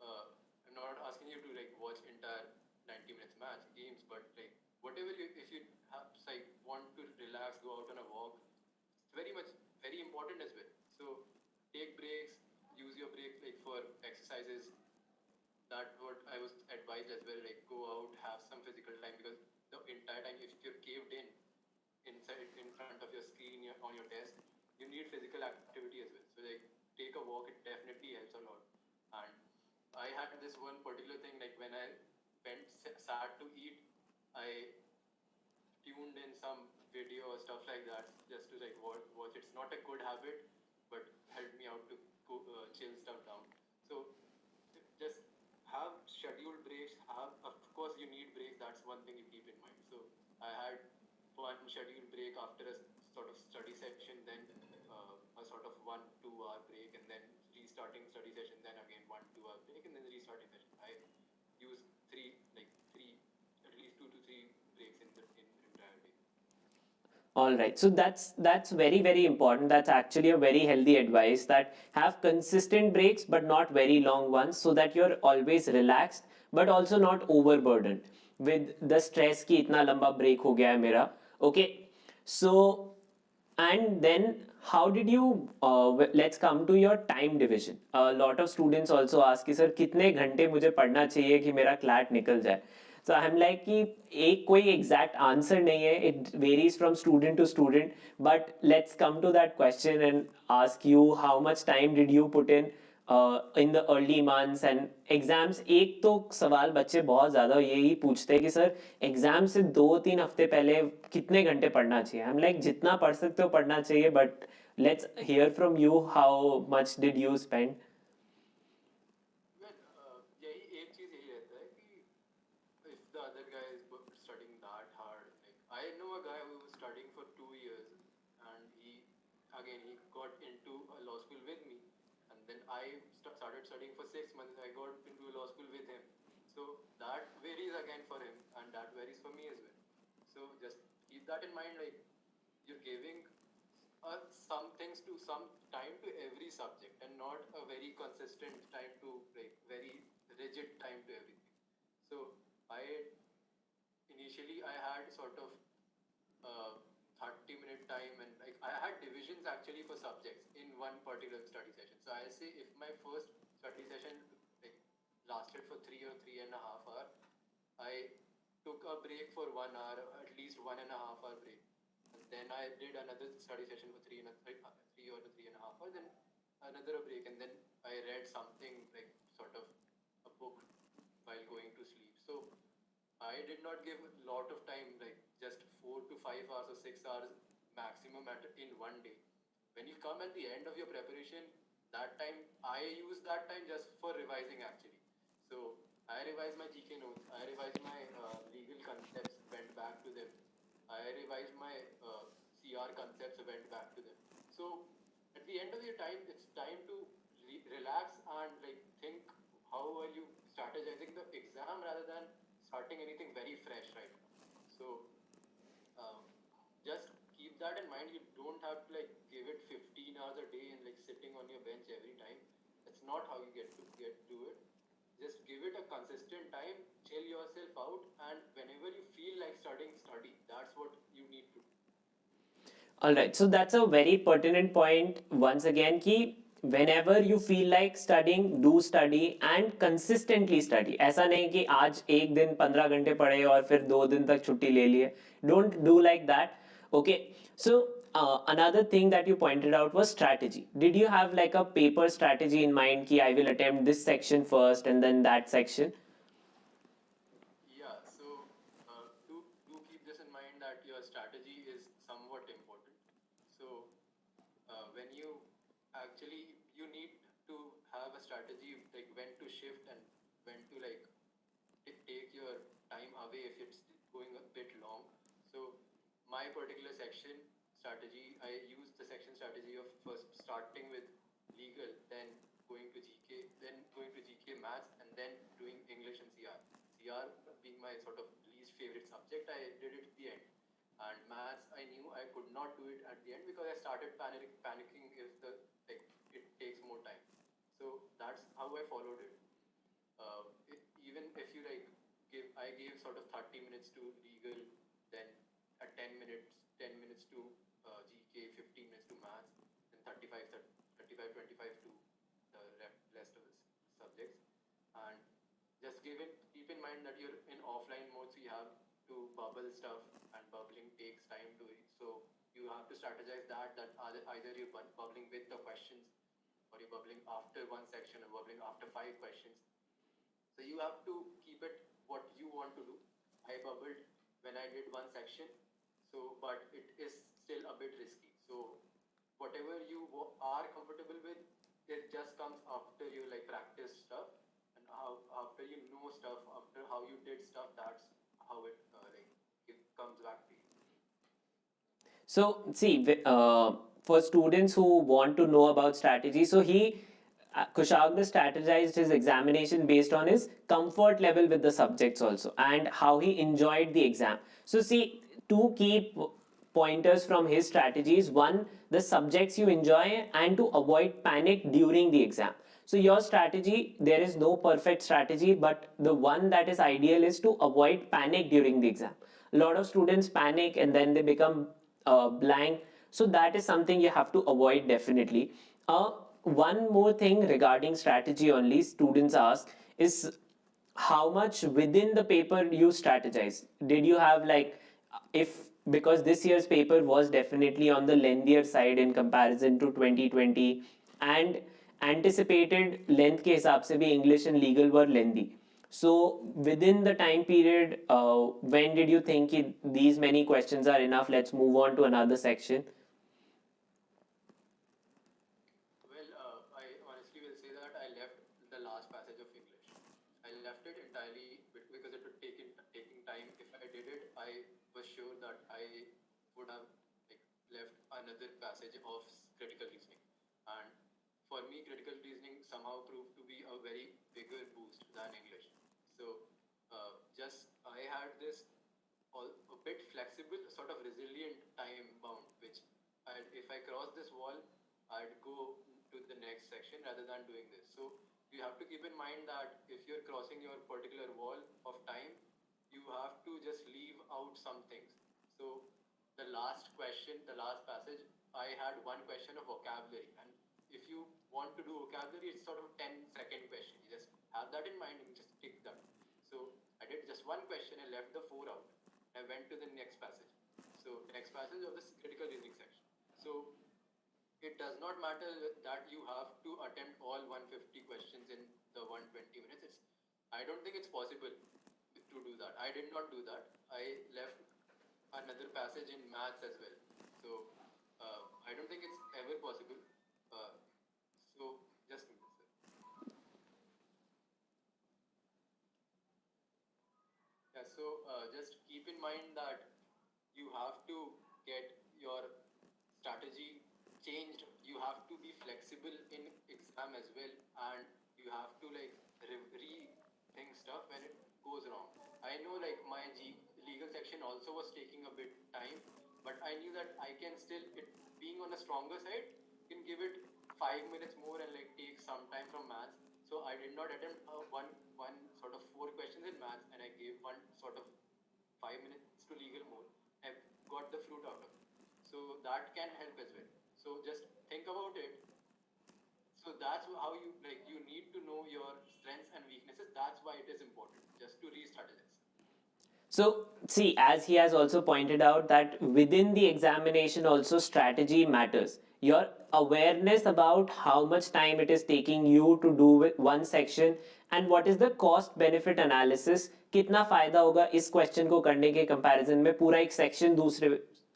I'm not asking you to like watch entire 90 minutes match games, but like whatever you, if you have like want to relax, go out on a walk, it's very much very important as well. So take breaks, use your breaks like for exercises. That what I was advised as well. Like go out, have some physical time, because the entire time if you're caved in inside in front of your screen on your desk, you need physical activity as well. So like take a walk. It definitely helps a lot. And I had this one particular thing, like when I went sat to eat, I tuned in some video or stuff like that just to like watch. It's not a good habit, but helped me out to chill stuff down. So just have scheduled breaks. Have, of course, you need breaks. That's one thing you keep in mind. So I had one scheduled break after a sort of study session, then a sort of 1 2 hour break, and then restarting study session, then again 1 2 hour break, and then restarting session. I use three at least 2 to 3 breaks in the in entire day. All right. So that's very important. That's actually a very healthy advice that have consistent breaks but not very long ones so that you're always relaxed but also not overburdened with the stress कि इतना लंबा break हो गया है मेरा. Okay. So and then how did you let's come to your time division. A lot of students also ask कि sir कितने घंटे मुझे पढ़ना चाहिए कि मेरा क्लैट निकल जाए. So I'm like कि एक कोई exact answer नहीं है. It varies from student to student. But let's come to that question and ask you how much time did you put in in the early months and exams. एक तो सवाल बच्चे बहुत ज़्यादा यही पूछते हैं कि सर एग्जाम से 2-3 हफ्ते पहले कितने घंटे पढ़ना चाहिए. आई एम लाइक जितना पढ़ सकते हो पढ़ना चाहिए, but let's hear from you how much did you spend. यही एक चीज यही रहता है कि if the other guy is studying that hard, like I know a guy who was studying for 2 years, and he got into a law school with me, and then I started studying for 6 months. I got into a law school with him, so that varies again for him, and that varies for me as well. So just keep that in mind, like you're giving some things to some time to every subject, and not a very consistent time to, like very rigid time to everything. So I initially I had sort of 30-minute time, and like I had divisions actually for subjects in one particular study session. So I'll say if my first study session like lasted for 3 or 3.5 hours, I took a break for 1 hour, at least 1.5 hour break, and then I did another study session for 3 or 3.5 hours, then another break, and then I read something like sort of a book while going to sleep. So I did not give a lot of time, like just 4 to 5 hours or 6 hours maximum in one day. When you come at the end of your preparation, that time I use that time just for revising actually. So I revised my GK notes, I revised my legal concepts, went back to them. I revised my CR concepts, went back to them. So at the end of your time, it's time to relax and like think how are you strategizing the exam rather than starting anything very fresh right now. So um, just keep that in mind. You don't have to like give it 15 hours a day and like sitting on your bench every time. That's not how you get to it. Just give it a consistent time, chill yourself out, and whenever you feel like studying, study. That's what you need to do. All right, so that's a very pertinent point once again कि whenever you feel like studying, do study and consistently study. ऐसा नहीं कि आज एक दिन 15 घंटे पढ़े और फिर 2 दिन तक छुट्टी ले लिए. Don't do like that. Okay, so another thing that you pointed out was strategy. Did you have like a paper strategy in mind कि I will attempt this section first and then that section? Yeah, so do keep this in mind that your strategy is somewhat important. So when you actually you need to have a strategy like when to shift and when to like take your time away if it's going a bit long. So my particular section strategy, I use the section strategy of first starting with legal, then going to GK, then going to GK maths, and then doing English and CR. CR being my sort of least favorite subject, I did it at the end. And maths, I knew I could not do it at the end because I started panicking if it takes more time. So that's how I followed it. Even if you like I gave sort of 30 minutes to legal, then at 10 minutes to GK, 15 minutes to maths, then 25 to the rest of the subjects. And just keep in mind that you're in offline mode, so you have to bubble stuff, and bubbling takes time to it. So you have to strategize that either you're bubbling with the questions, or you're bubbling after one section, or bubbling after 5 questions. So you have to keep it what you want to do. I bubbled when I did one section, so but it is still a bit risky. So whatever you are comfortable with, it just comes after you like practice stuff, and after you know stuff, after how you did stuff. That's how it comes back to you. So see, for students who want to know about strategy, so Kushagra strategized his examination based on his comfort level with the subjects also and how he enjoyed the exam. So see, two key pointers from his strategies: one, the subjects you enjoy, and to avoid panic during the exam. So your strategy, there is no perfect strategy, but the one that is ideal is to avoid panic during the exam. A lot of students panic and then they become blank. So that is something you have to avoid definitely. One more thing regarding strategy only, students ask is how much within the paper you strategize. Did you have like, if because this year's paper was definitely on the lengthier side in comparison to 2020, and anticipated length के हिसाब से भी English and legal were lengthy. So within the time period, when did you think these many questions are enough? Let's move on to another section. Well, I honestly will say that I left the last passage of English. I left it entirely because it would taking time. If I did it, I was sure that I would have like left another passage of critical reasoning. And for me, critical reasoning somehow proved to be a very bigger boost than English. So just I had this a bit flexible, sort of resilient time bound, which if I cross this wall, I'd go to the next section rather than doing this. So you have to keep in mind that if you're crossing your particular wall of time, you have to just leave out some things. So the last question, the last passage, I had one question of vocabulary. And if you want to do vocabulary, it's sort of 10-second question. You just have that in mind and just tick that. So I did just one question and left the four out. I went to the next passage. So next passage of this critical reasoning section. So it does not matter that you have to attempt all 150 questions in the 120 minutes. I don't think it's possible to do that. I did not do that. I left another passage in maths as well. So I don't think it's ever possible. So just a minute, sir. Yeah, so just keep in mind that you have to get your strategy changed. You have to be flexible in exam as well, and you have to like rethink stuff when it goes wrong. I know like my legal section also was taking a bit time, but I knew that I can still it being on a stronger side can give it 5 minutes more and like take some time from maths. So I did not attempt one sort of four questions in maths, and I gave one sort of 5 minutes to legal more. I got the fruit out of it. So that can help as well. So just think about it. So that's how you like you need to know your strengths and weaknesses. That's why it is important just to re-strategize. So, see, as he has also pointed out, that within the examination, also strategy matters. Your awareness about how much time it is taking you to do with one section and what is the cost benefit analysis, कितना फायदा होगा इस question को करने के comparison में पूरा एक सेक्शन दूसरे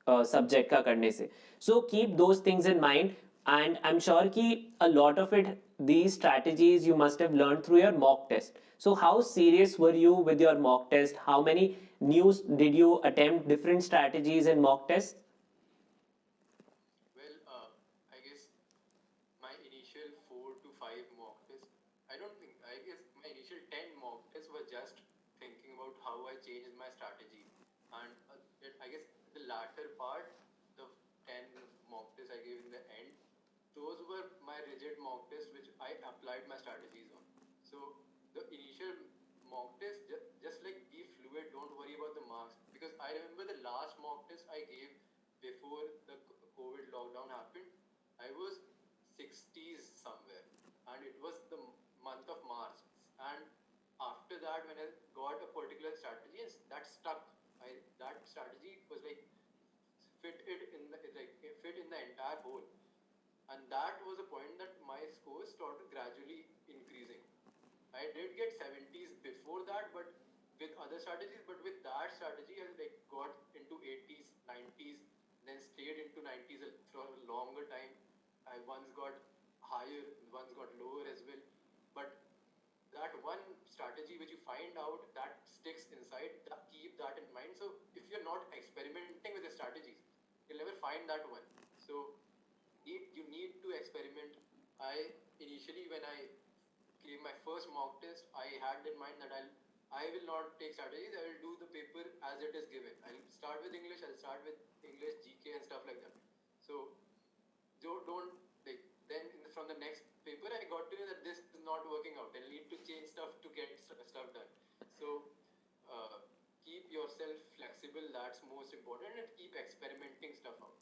सब्जेक्ट का करने से. So keep those things in mind, and I'm sure कि a lot of it, these strategies you must have learned through your mock test. So how serious were you with your mock test? How many news did you attempt different strategies in mock tests? Well, I guess my initial 4 to 5 mock tests. I guess my initial 10 mock tests were just thinking about how I changed my strategy, and I guess the latter part, the 10 mock tests I gave in the end, those were my rigid mock tests which I applied my strategies on. So the initial mock test, just like be fluid, don't worry about the marks. Because I remember the last mock test I gave before the COVID lockdown happened, I was 60s somewhere, and it was the month of March. And after that, when I got a particular strategy, that stuck. That strategy was like fit in the entire whole, and that was a point that my scores started gradually increasing. I did get 70s before that, but with other strategies. But with that strategy, I like got into 80s, 90s, then stayed into 90s for a longer time. I once got higher, once got lower as well. But that one strategy which you find out that sticks inside, keep that in mind. So if you're not experimenting with the strategies, you'll never find that one. So you need to experiment. I initially, when I gave my first mock test, I had in mind that I will not take strategies. I will do the paper as it is given. I'll start with English. I'll start with English, GK, and stuff like that. So don't like then from the next paper I got to know that this is not working out. I'll need to change stuff to get stuff done. So keep yourself flexible. That's most important, and keep experimenting stuff out.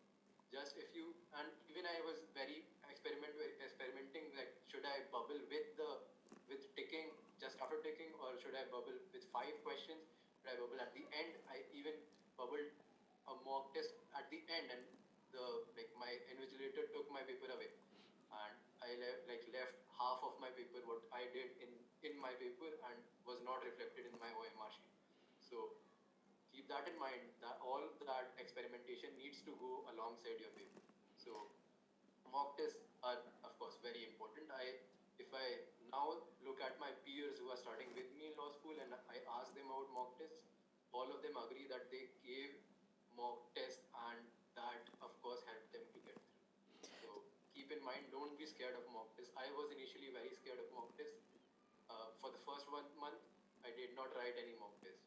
Just if you and even I was very experimenting, like should I bubble with ticking just after ticking, or should I bubble with 5 questions? Should I bubble at the end? I even bubbled a mock test at the end, and the like my invigilator took my paper away, and I left half of my paper, what I did in my paper, and was not reflected in my OMR sheet. So keep that in mind, that all that experimentation needs to go alongside your paper. So mock tests are of course very important. If I now look at my peers who are starting with me in law school and I ask them about mock tests, all of them agree that they gave mock tests and that of course helped them to get through. So keep in mind, don't be scared of mock tests. I was initially very scared of mock tests. For the first 1 month, I did not write any mock tests.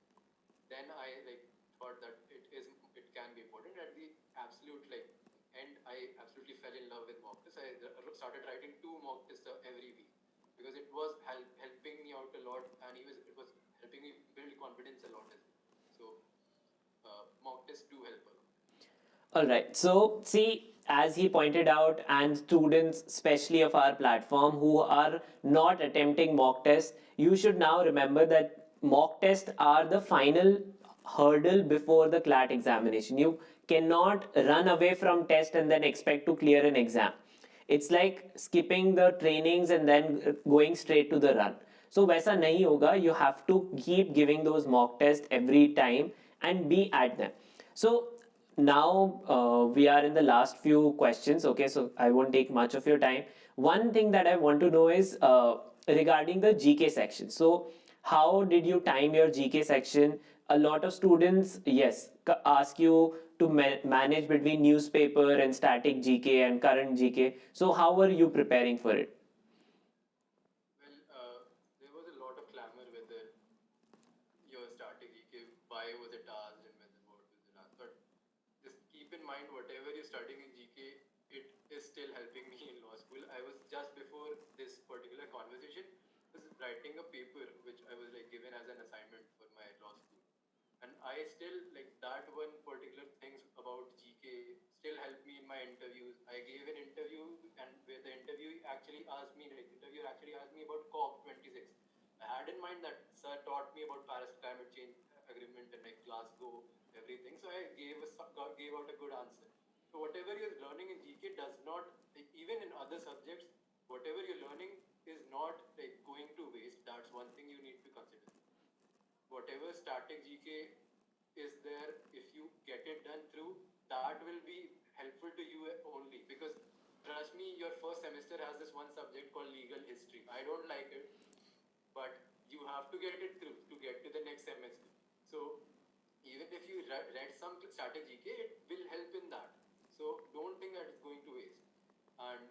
Then I thought that it can be important. At the absolute end, I absolutely fell in love with mock tests. I started writing 2 mock tests every week because it was helping me out a lot, and it was helping me build confidence a lot as well. So mock tests do help a lot. All right. So, see, as he pointed out, and students, especially of our platform, who are not attempting mock tests, you should now remember that mock tests are the final hurdle before the CLAT examination. You cannot run away from test and then expect to clear an exam. It's like skipping the trainings and then going straight to the run. So वैसा नहीं होगा. You have to keep giving those mock tests every time and be at them. So now we are in the last few questions. Okay, so I won't take much of your time. One thing that I want to know is regarding the GK section. So how did you time your GK section? A lot of students, yes, ask you to manage between newspaper and static GK and current GK. So how were you preparing for it? Well, there was a lot of clamor whether your starting GK, why was it asked and whether what was it asked. But just keep in mind, whatever you're studying in GK, it is still helping me in law school. I was just before this particular conversation was writing a paper which I was given as an assignment for my law school, and I still that one particular things about GK still helped me in my interviews. I gave an interview, and where the interviewer actually asked me about COP26. I had in mind that sir taught me about Paris Climate Change Agreement and Glasgow, everything. So I gave out a good answer. So whatever you're learning in GK does not, even in other subjects, whatever you're learning is not going to waste. That's one thing you need to consider. Whatever static GK is there, if you get it done through, that will be helpful to you only. Because trust me, your first semester has this one subject called legal history. I don't like it, but you have to get it through to get to the next semester. So even if you read some static GK, it will help in that. So don't think that it's going to waste. And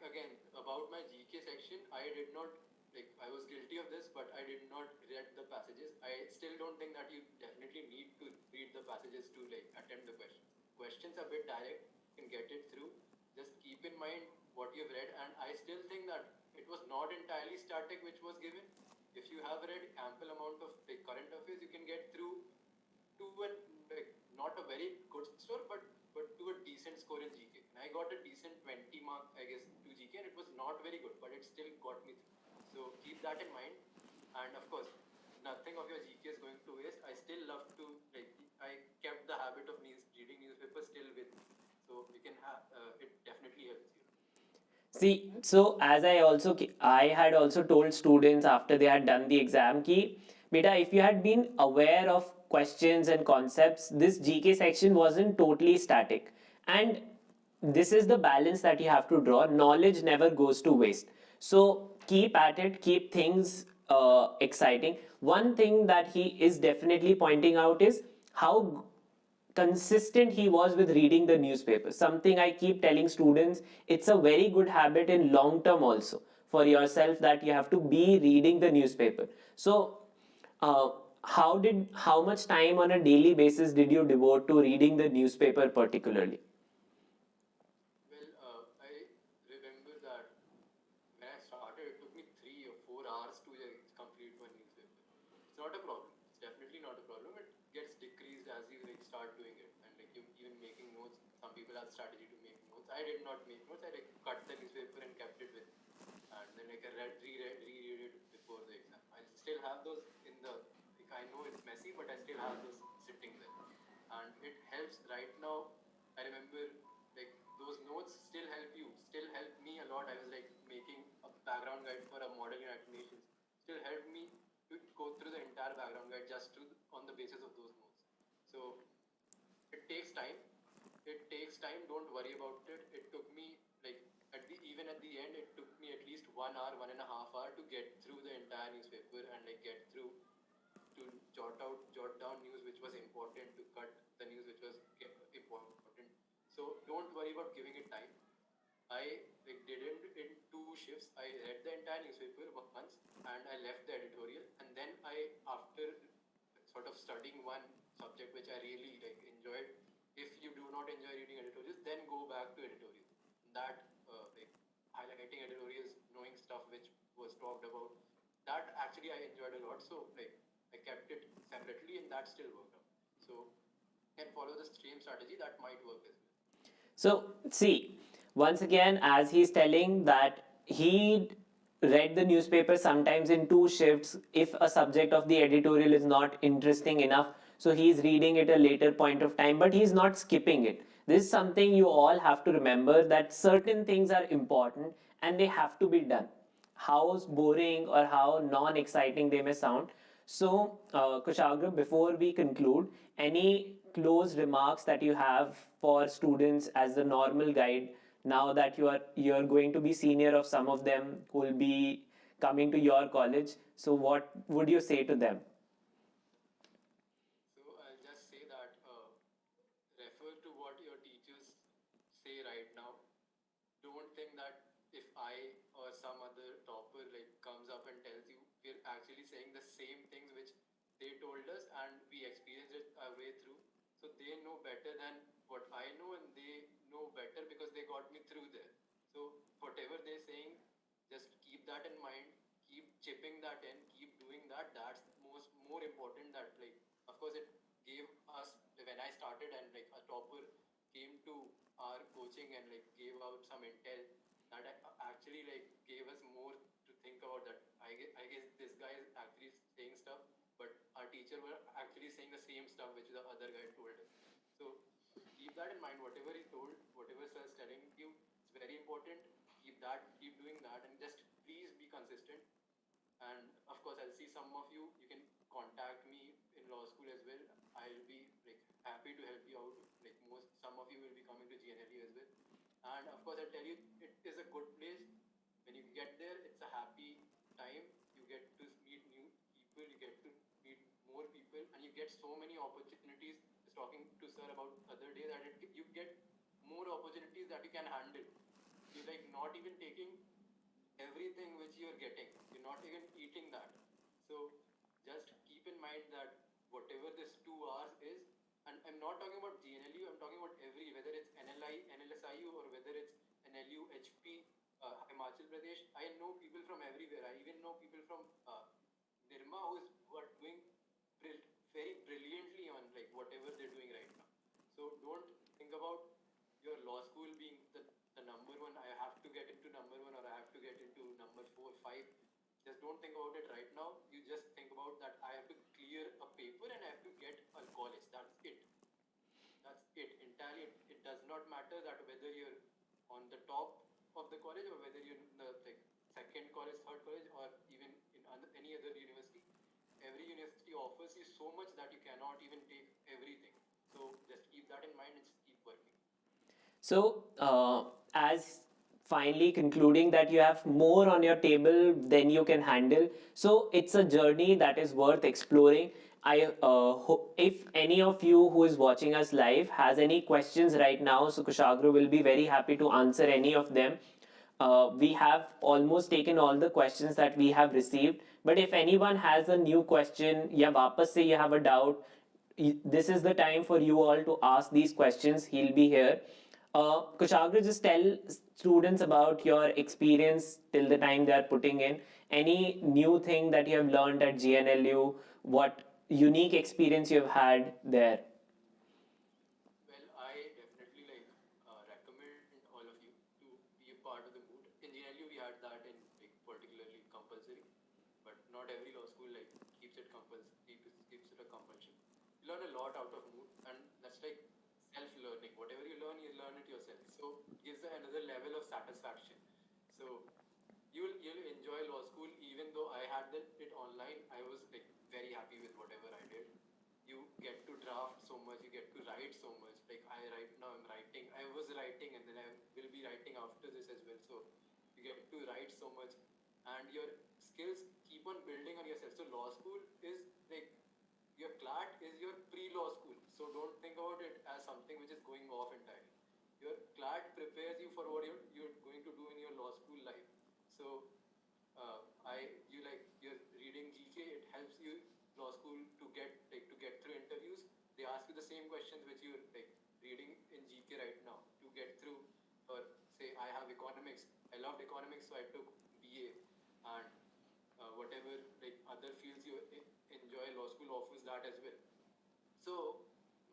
again, about my GK section, I did not I was guilty of this, but I did not read the passages. I still don't think that you definitely need to read the passages to attempt the questions. Questions are a bit direct, you can get it through. Just keep in mind what you've read, and I still think that it was not entirely static which was given. If you have read ample amount of current affairs, you can get through to a not a very good score, but to a decent score in GK. And I got a decent 20 mark, I guess, to GK, and it was not very good, but it still got me through. So keep that in mind. And of course, nothing of your GK is going to waste. I still love to I kept the habit of reading newspapers still with me. So you can have it definitely helps you. See, so as I had also told students after they had done the exam ki, beta, if you had been aware of questions and concepts, this GK section wasn't totally static. And this is the balance that you have to draw. Knowledge never goes to waste. So keep at it, keep things exciting. One thing that he is definitely pointing out is how consistent he was with reading the newspaper. Something I keep telling students, it's a very good habit in long term also for yourself, that you have to be reading the newspaper. So uh, how much time on a daily basis did you devote to reading the newspaper particularly? Well, I remember that when I started, it took me 3 or 4 hours to complete one newspaper. It's not a problem. It's definitely not a problem. It gets decreased as you start doing it, and you even making notes. Some people have strategy to make notes. I did not make notes. I cut the newspaper and kept it with, and then I reread it before the exam. I still have those in the. I know it's messy, but I still have those sitting there, and it helps right now. I remember those notes still help you. Still background guide just on the basis of those notes. So it takes time. It takes time. Don't worry about it. It took me like even at the end, it took me at least 1 hour, 1.5 hour to get through the entire newspaper and like get through to jot down news which was important, to cut the news which was important. So don't worry about giving it time. I like did it in 2 shifts. I read the entire newspaper once and I left the editorial, and then after sort of studying one subject which I really like enjoyed. If you do not enjoy reading editorials, then go back to editorial. That like highlighting editorials, knowing stuff which was talked about, that actually I enjoyed a lot. So like I kept it separately, and that still worked out. So can follow the same strategy, that might work as well. So, see, once again, as he's telling that he read the newspaper sometimes in 2 shifts if a subject of the editorial is not interesting enough. So, he's reading it a later point of time, but he's not skipping it. This is something you all have to remember, that certain things are important and they have to be done. How boring or how non exciting they may sound. So, Kushagra, before we conclude, any close remarks that you have for students as the normal guide, now that you're going to be senior of some of them who will be coming to your college? So, what would you say to them? So I'll just say that refer to what your teachers say right now. Don't think that if I or some other topper like comes up and tells you, we're actually saying the same things which they told us and we experienced it our way through. So they know better than what I know, and they know better because they got me through there. So whatever they're saying, just keep that in mind, keep chipping that in, keep doing that. That's more important. That like of course it gave us, when I started and like a topper came to our coaching and like gave out some intel, that actually like gave us more to think about. That I guess this guy is actually saying stuff, but our teacher were actually saying the same stuff which the other guy told us. So keep that in mind. Whatever he told, whatever sir is telling you, it's very important. Keep doing that, and just please be consistent. And of course, I'll see some of you. You can contact me in law school as well. I'll be like happy to help you out. Like some of you will be coming to GNLU as well. And of course, I'll tell you, it is a good place. When you get there, it's a happy time. You get to meet new people. You get to meet more people, and you get so many opportunities. Just talking to sir about other day that you get more opportunities that you can handle. You're like not even taking everything which you're getting. You're not even eating that. So just keep in mind that whatever this 2 hours is, and I'm not talking about GNLU, I'm talking about whether it's NLI, NLSIU, or whether it's NLU, HP, Himachal Pradesh. I know people from everywhere. I even know people from Nirma who are doing very brilliantly on like whatever they're doing right now. So don't think about your law school being the number one. I have to get into number one, or I have to get into number 4, 5. Just don't think about it right now. You just think about that I have to clear a paper and I have to get a college. That's it. That's it. Entirely, it does not matter that whether you're on the top of the college or whether you're in the like, second college, third college, or even in any other university. Every university offers you so much that you cannot even take everything. So just keep that in mind and just keep working. So, as finally concluding that you have more on your table than you can handle, so it's a journey that is worth exploring. If any of you who is watching us live has any questions right now, so Kushagra will be very happy to answer any of them. We have almost taken all the questions that we have received. But if anyone has a new question, ya वापस से you have a doubt, this is the time for you all to ask these questions. He'll be here. Kushagra, just tell students about your experience till the time they are putting in. Any new thing that you have learned at GNLU? What unique experience you have had there? Well, I definitely like recommend all of you to be a part of the mood. In GNLU, we had that in like particularly compulsory, but not every law school like keeps it keeps it a compulsion. You learn a lot out of mood, and that's like self-learning. Whatever you learn it yourself. So gives another level of satisfaction. So you'll enjoy law school even though I had it online. I was like very happy with what get to draft so much, you get to write so much. Like I'm writing, I was writing, and then I will be writing after this as well. So you get to write so much, and your skills keep on building on yourself. So law school is like, your CLAT is your pre-law school. So don't think about it as something which is going off entirely. Your CLAT prepares you for what you're going to do in your law school life. So you're reading GK, it helps you law school to get through interviews. They ask you the same questions which you're like reading in GK right now to get through. Or say I have economics. I loved economics, so I took BA, and whatever like other fields you enjoy, law school offers that as well. So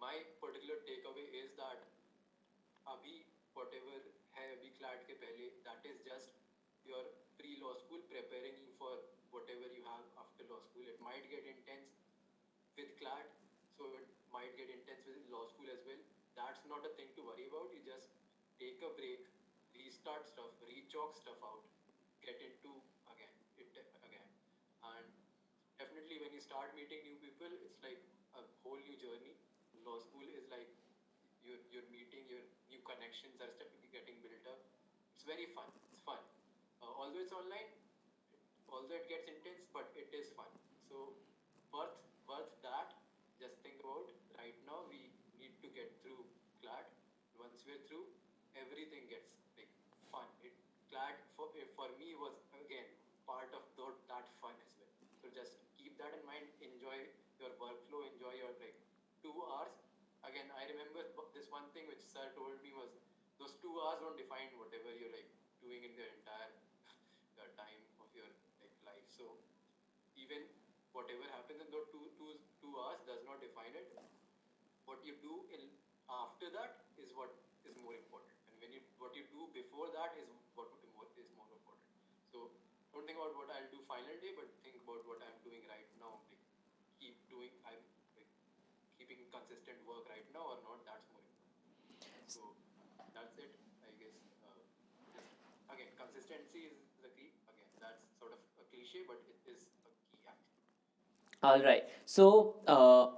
my particular takeaway is that अभी whatever है अभी CLAT के पहले, that is just your pre-law school preparing you for whatever you have after law school. It might get intense with CLAT, so it might get intense with law school as well. That's not a thing to worry about. You just take a break, restart stuff, re-chalk stuff out, get into again. And definitely when you start meeting new people, it's like a whole new journey. Law school is like you're meeting your new connections are getting built up. It's very fun. It's fun. Although it's online, although it gets intense, but it is fun. So worth that. Just think about right now. We need to get through CLAT. Once we're through, everything gets like fun. CLAT for me was again part of that fun as well. So just keep that in mind. Enjoy your workflow. Enjoy your like 2 hours. Again, I remember this one thing which sir told me was those 2 hours don't define whatever you're like doing in the entire time of your like life. So even whatever happens in those 2 hours does not define it. What you do in after that is what is more important, and what you do before that is what is more important. So don't think about what I'll do final day, but think about what I'm doing right now. Like keep doing. I'm like keeping consistent work right now or not. That's more important. So that's it, I guess. Just again, consistency is the key. Again, that's sort of a cliche, but it is a key actually. All right. So,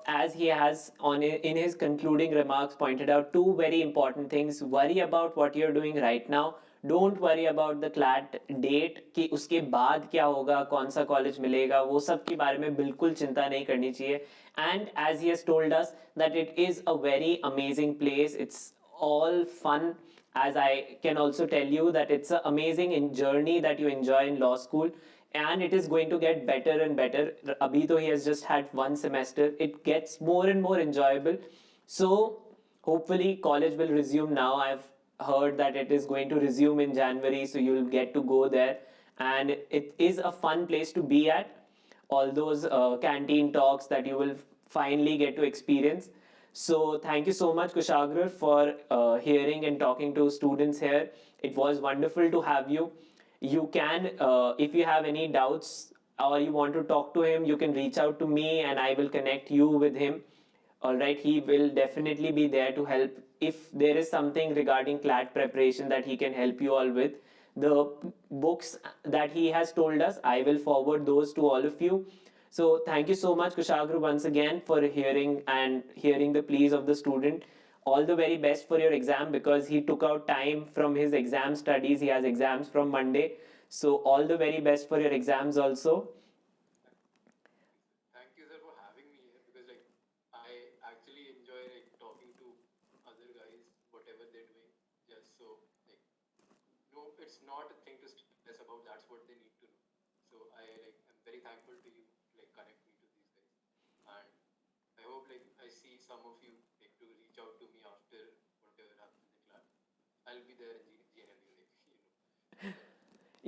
as he has in his concluding remarks pointed out two very important things. Worry about what you're doing right now. Don't worry about the CLAT date कि उसके बाद क्या होगा, कौन सा college मिलेगा, वो सब के बारे में बिल्कुल चिंता नहीं करनी चाहिए. And as he has told us that it is a very amazing place. It's all fun. As I can also tell you that it's an amazing journey that you enjoy in law school, and it is going to get better and better. Abhi to he has just had one semester. It gets more and more enjoyable. So hopefully college will resume now. I've heard that it is going to resume in January, so you'll get to go there, and it is a fun place to be at. All those canteen talks that you will finally get to experience. So thank you so much, Kushagra, for hearing and talking to students here. It was wonderful to have you. You can, if you have any doubts or you want to talk to him, you can reach out to me and I will connect you with him. All right, he will definitely be there to help if there is something regarding CLAT preparation that he can help you all with. The books that he has told us, I will forward those to all of you. So thank you so much, Kushagra, once again for hearing the pleas of the student. All the very best for your exam, because he took out time from his exam studies. He has exams from Monday. So all the very best for your exams also. Thank you, sir, for having me here because like I actually enjoy like talking to other guys, whatever they're doing. Just so like no, it's not a thing to stress about. That's what they need to know. So I'm very thankful to you to like connect me to these guys, and I hope like I see some of you like to reach out to me after whatever happens in the class. I'll be there in GNLU,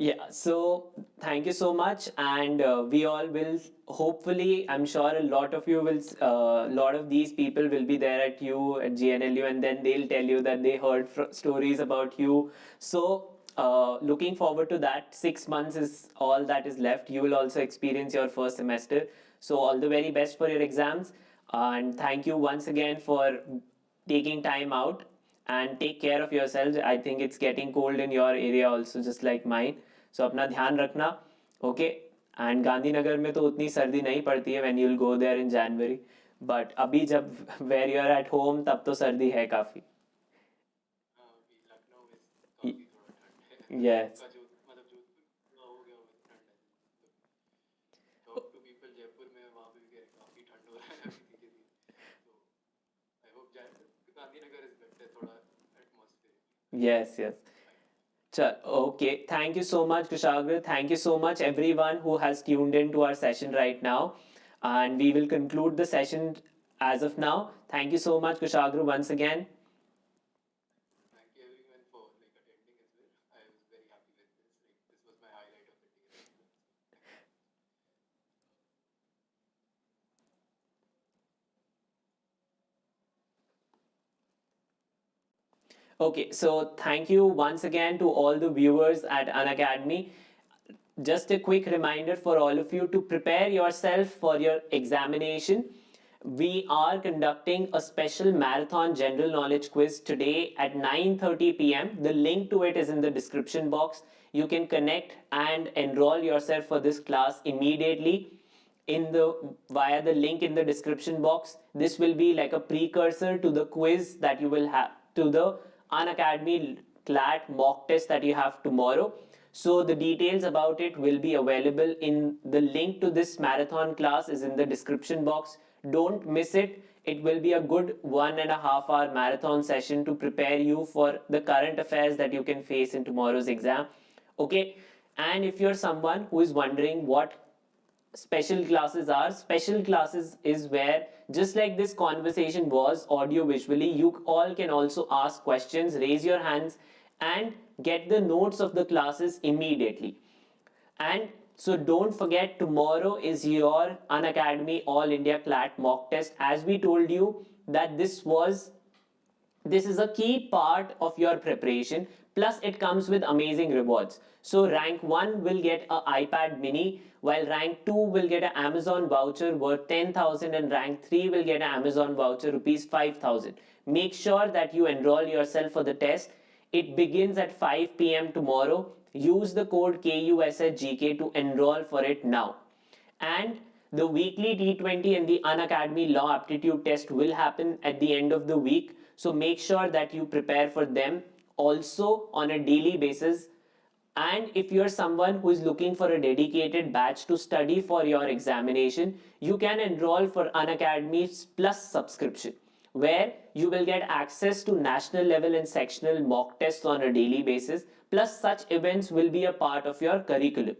Yeah, so thank you so much, and we all will hopefully. I'm sure a lot of you will, a lot of these people will be there at you at GNLU, and then they'll tell you that they heard stories about you. So, looking forward to that. 6 months is all that is left. You will also experience your first semester. So, all the very best for your exams, and thank you once again for taking time out, and take care of yourselves. I think it's getting cold in your area also, just like mine. So अपना ध्यान रखना. Okay. And Gandhinagar में तो उतनी सर्दी नहीं पड़ती है when you'll go there in January. but अभी जब where you are at home तब तो सर्दी है काफी. अभी लखनऊ में काफी थोड़ा ठंड है. Yes. का जो मतलब जोधपुर हो गया वो ठंड है. टॉक टू पीपल जयपुर में वहाँ पे भी कह रहे काफी ठंड हो रहा है अभी धीरे धीरे. तो I hope Gandhinagar is better थोड़ा atmosphere. Yes, yes. Okay, thank you so much, Kushagra. Thank you so much, everyone who has tuned in to our session right now. And we will conclude the session as of now. Thank you so much, Kushagra, once again. Thank you everyone for like attending as well. I was very happy with this. Like this was my highlight of the day as well. Okay, so thank you once again to all the viewers at Unacademy. Just a quick reminder for all of you to prepare yourself for your examination. We are conducting a special marathon general knowledge quiz today at 9:30 p.m. The link to it is in the description box. You can connect and enroll yourself for this class immediately via the link in the description box. This will be like a precursor to the quiz that you will have, to the Unacademy CLAT mock test that you have tomorrow. So the details about it will be available in the link to this marathon class is in the description box. Don't miss it. It will be a good 1.5 hour marathon session to prepare you for the current affairs that you can face in tomorrow's exam. Okay. And if you're someone who is wondering what special classes are, special classes is where, just like this conversation was audio visually, you all can also ask questions, raise your hands and get the notes of the classes immediately. And so don't forget, tomorrow is your Unacademy All India CLAT mock test. As we told you that this is a key part of your preparation, plus it comes with amazing rewards. So rank 1 will get an iPad mini, while rank 2 will get an Amazon voucher worth 10,000 and rank 3 will get an Amazon voucher rupees 5,000. Make sure that you enroll yourself for the test. It begins at 5 p.m. tomorrow. Use the code KUSHGK to enroll for it now. And the weekly T20 and the Unacademy Law aptitude test will happen at the end of the week. So make sure that you prepare for them also on a daily basis. And if you're someone who is looking for a dedicated batch to study for your examination, you can enroll for Unacademy's Plus subscription, where you will get access to national level and sectional mock tests on a daily basis. Plus such events will be a part of your curriculum.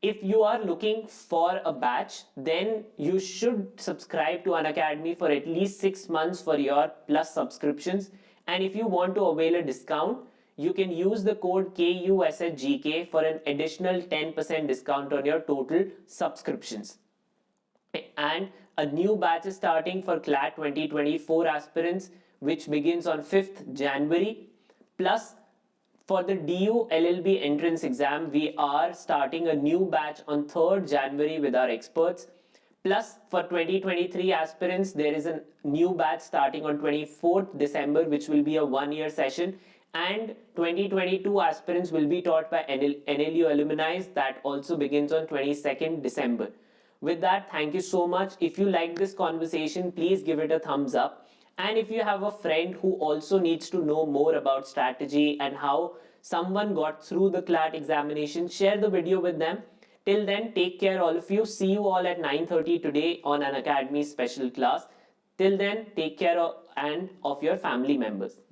If you are looking for a batch, then you should subscribe to Unacademy for at least 6 months for your Plus subscriptions. And if you want to avail a discount, you can use the code KUSHGK for an additional 10% discount on your total subscriptions. And a new batch is starting for CLAT 2024 aspirants, which begins on 5th January. Plus, for the DU LLB entrance exam, we are starting a new batch on 3rd January with our experts. Plus, for 2023 aspirants, there is a new batch starting on 24th December, which will be a 1-year session. And 2022 aspirants will be taught by NLU alumni. That also begins on 22nd December. With that, thank you so much. If you like this conversation, please give it a thumbs up. And if you have a friend who also needs to know more about strategy and how someone got through the CLAT examination, share the video with them. Till then, take care all of you. See you all at 9:30 today on Unacademy special class. Till then, take care of your family members.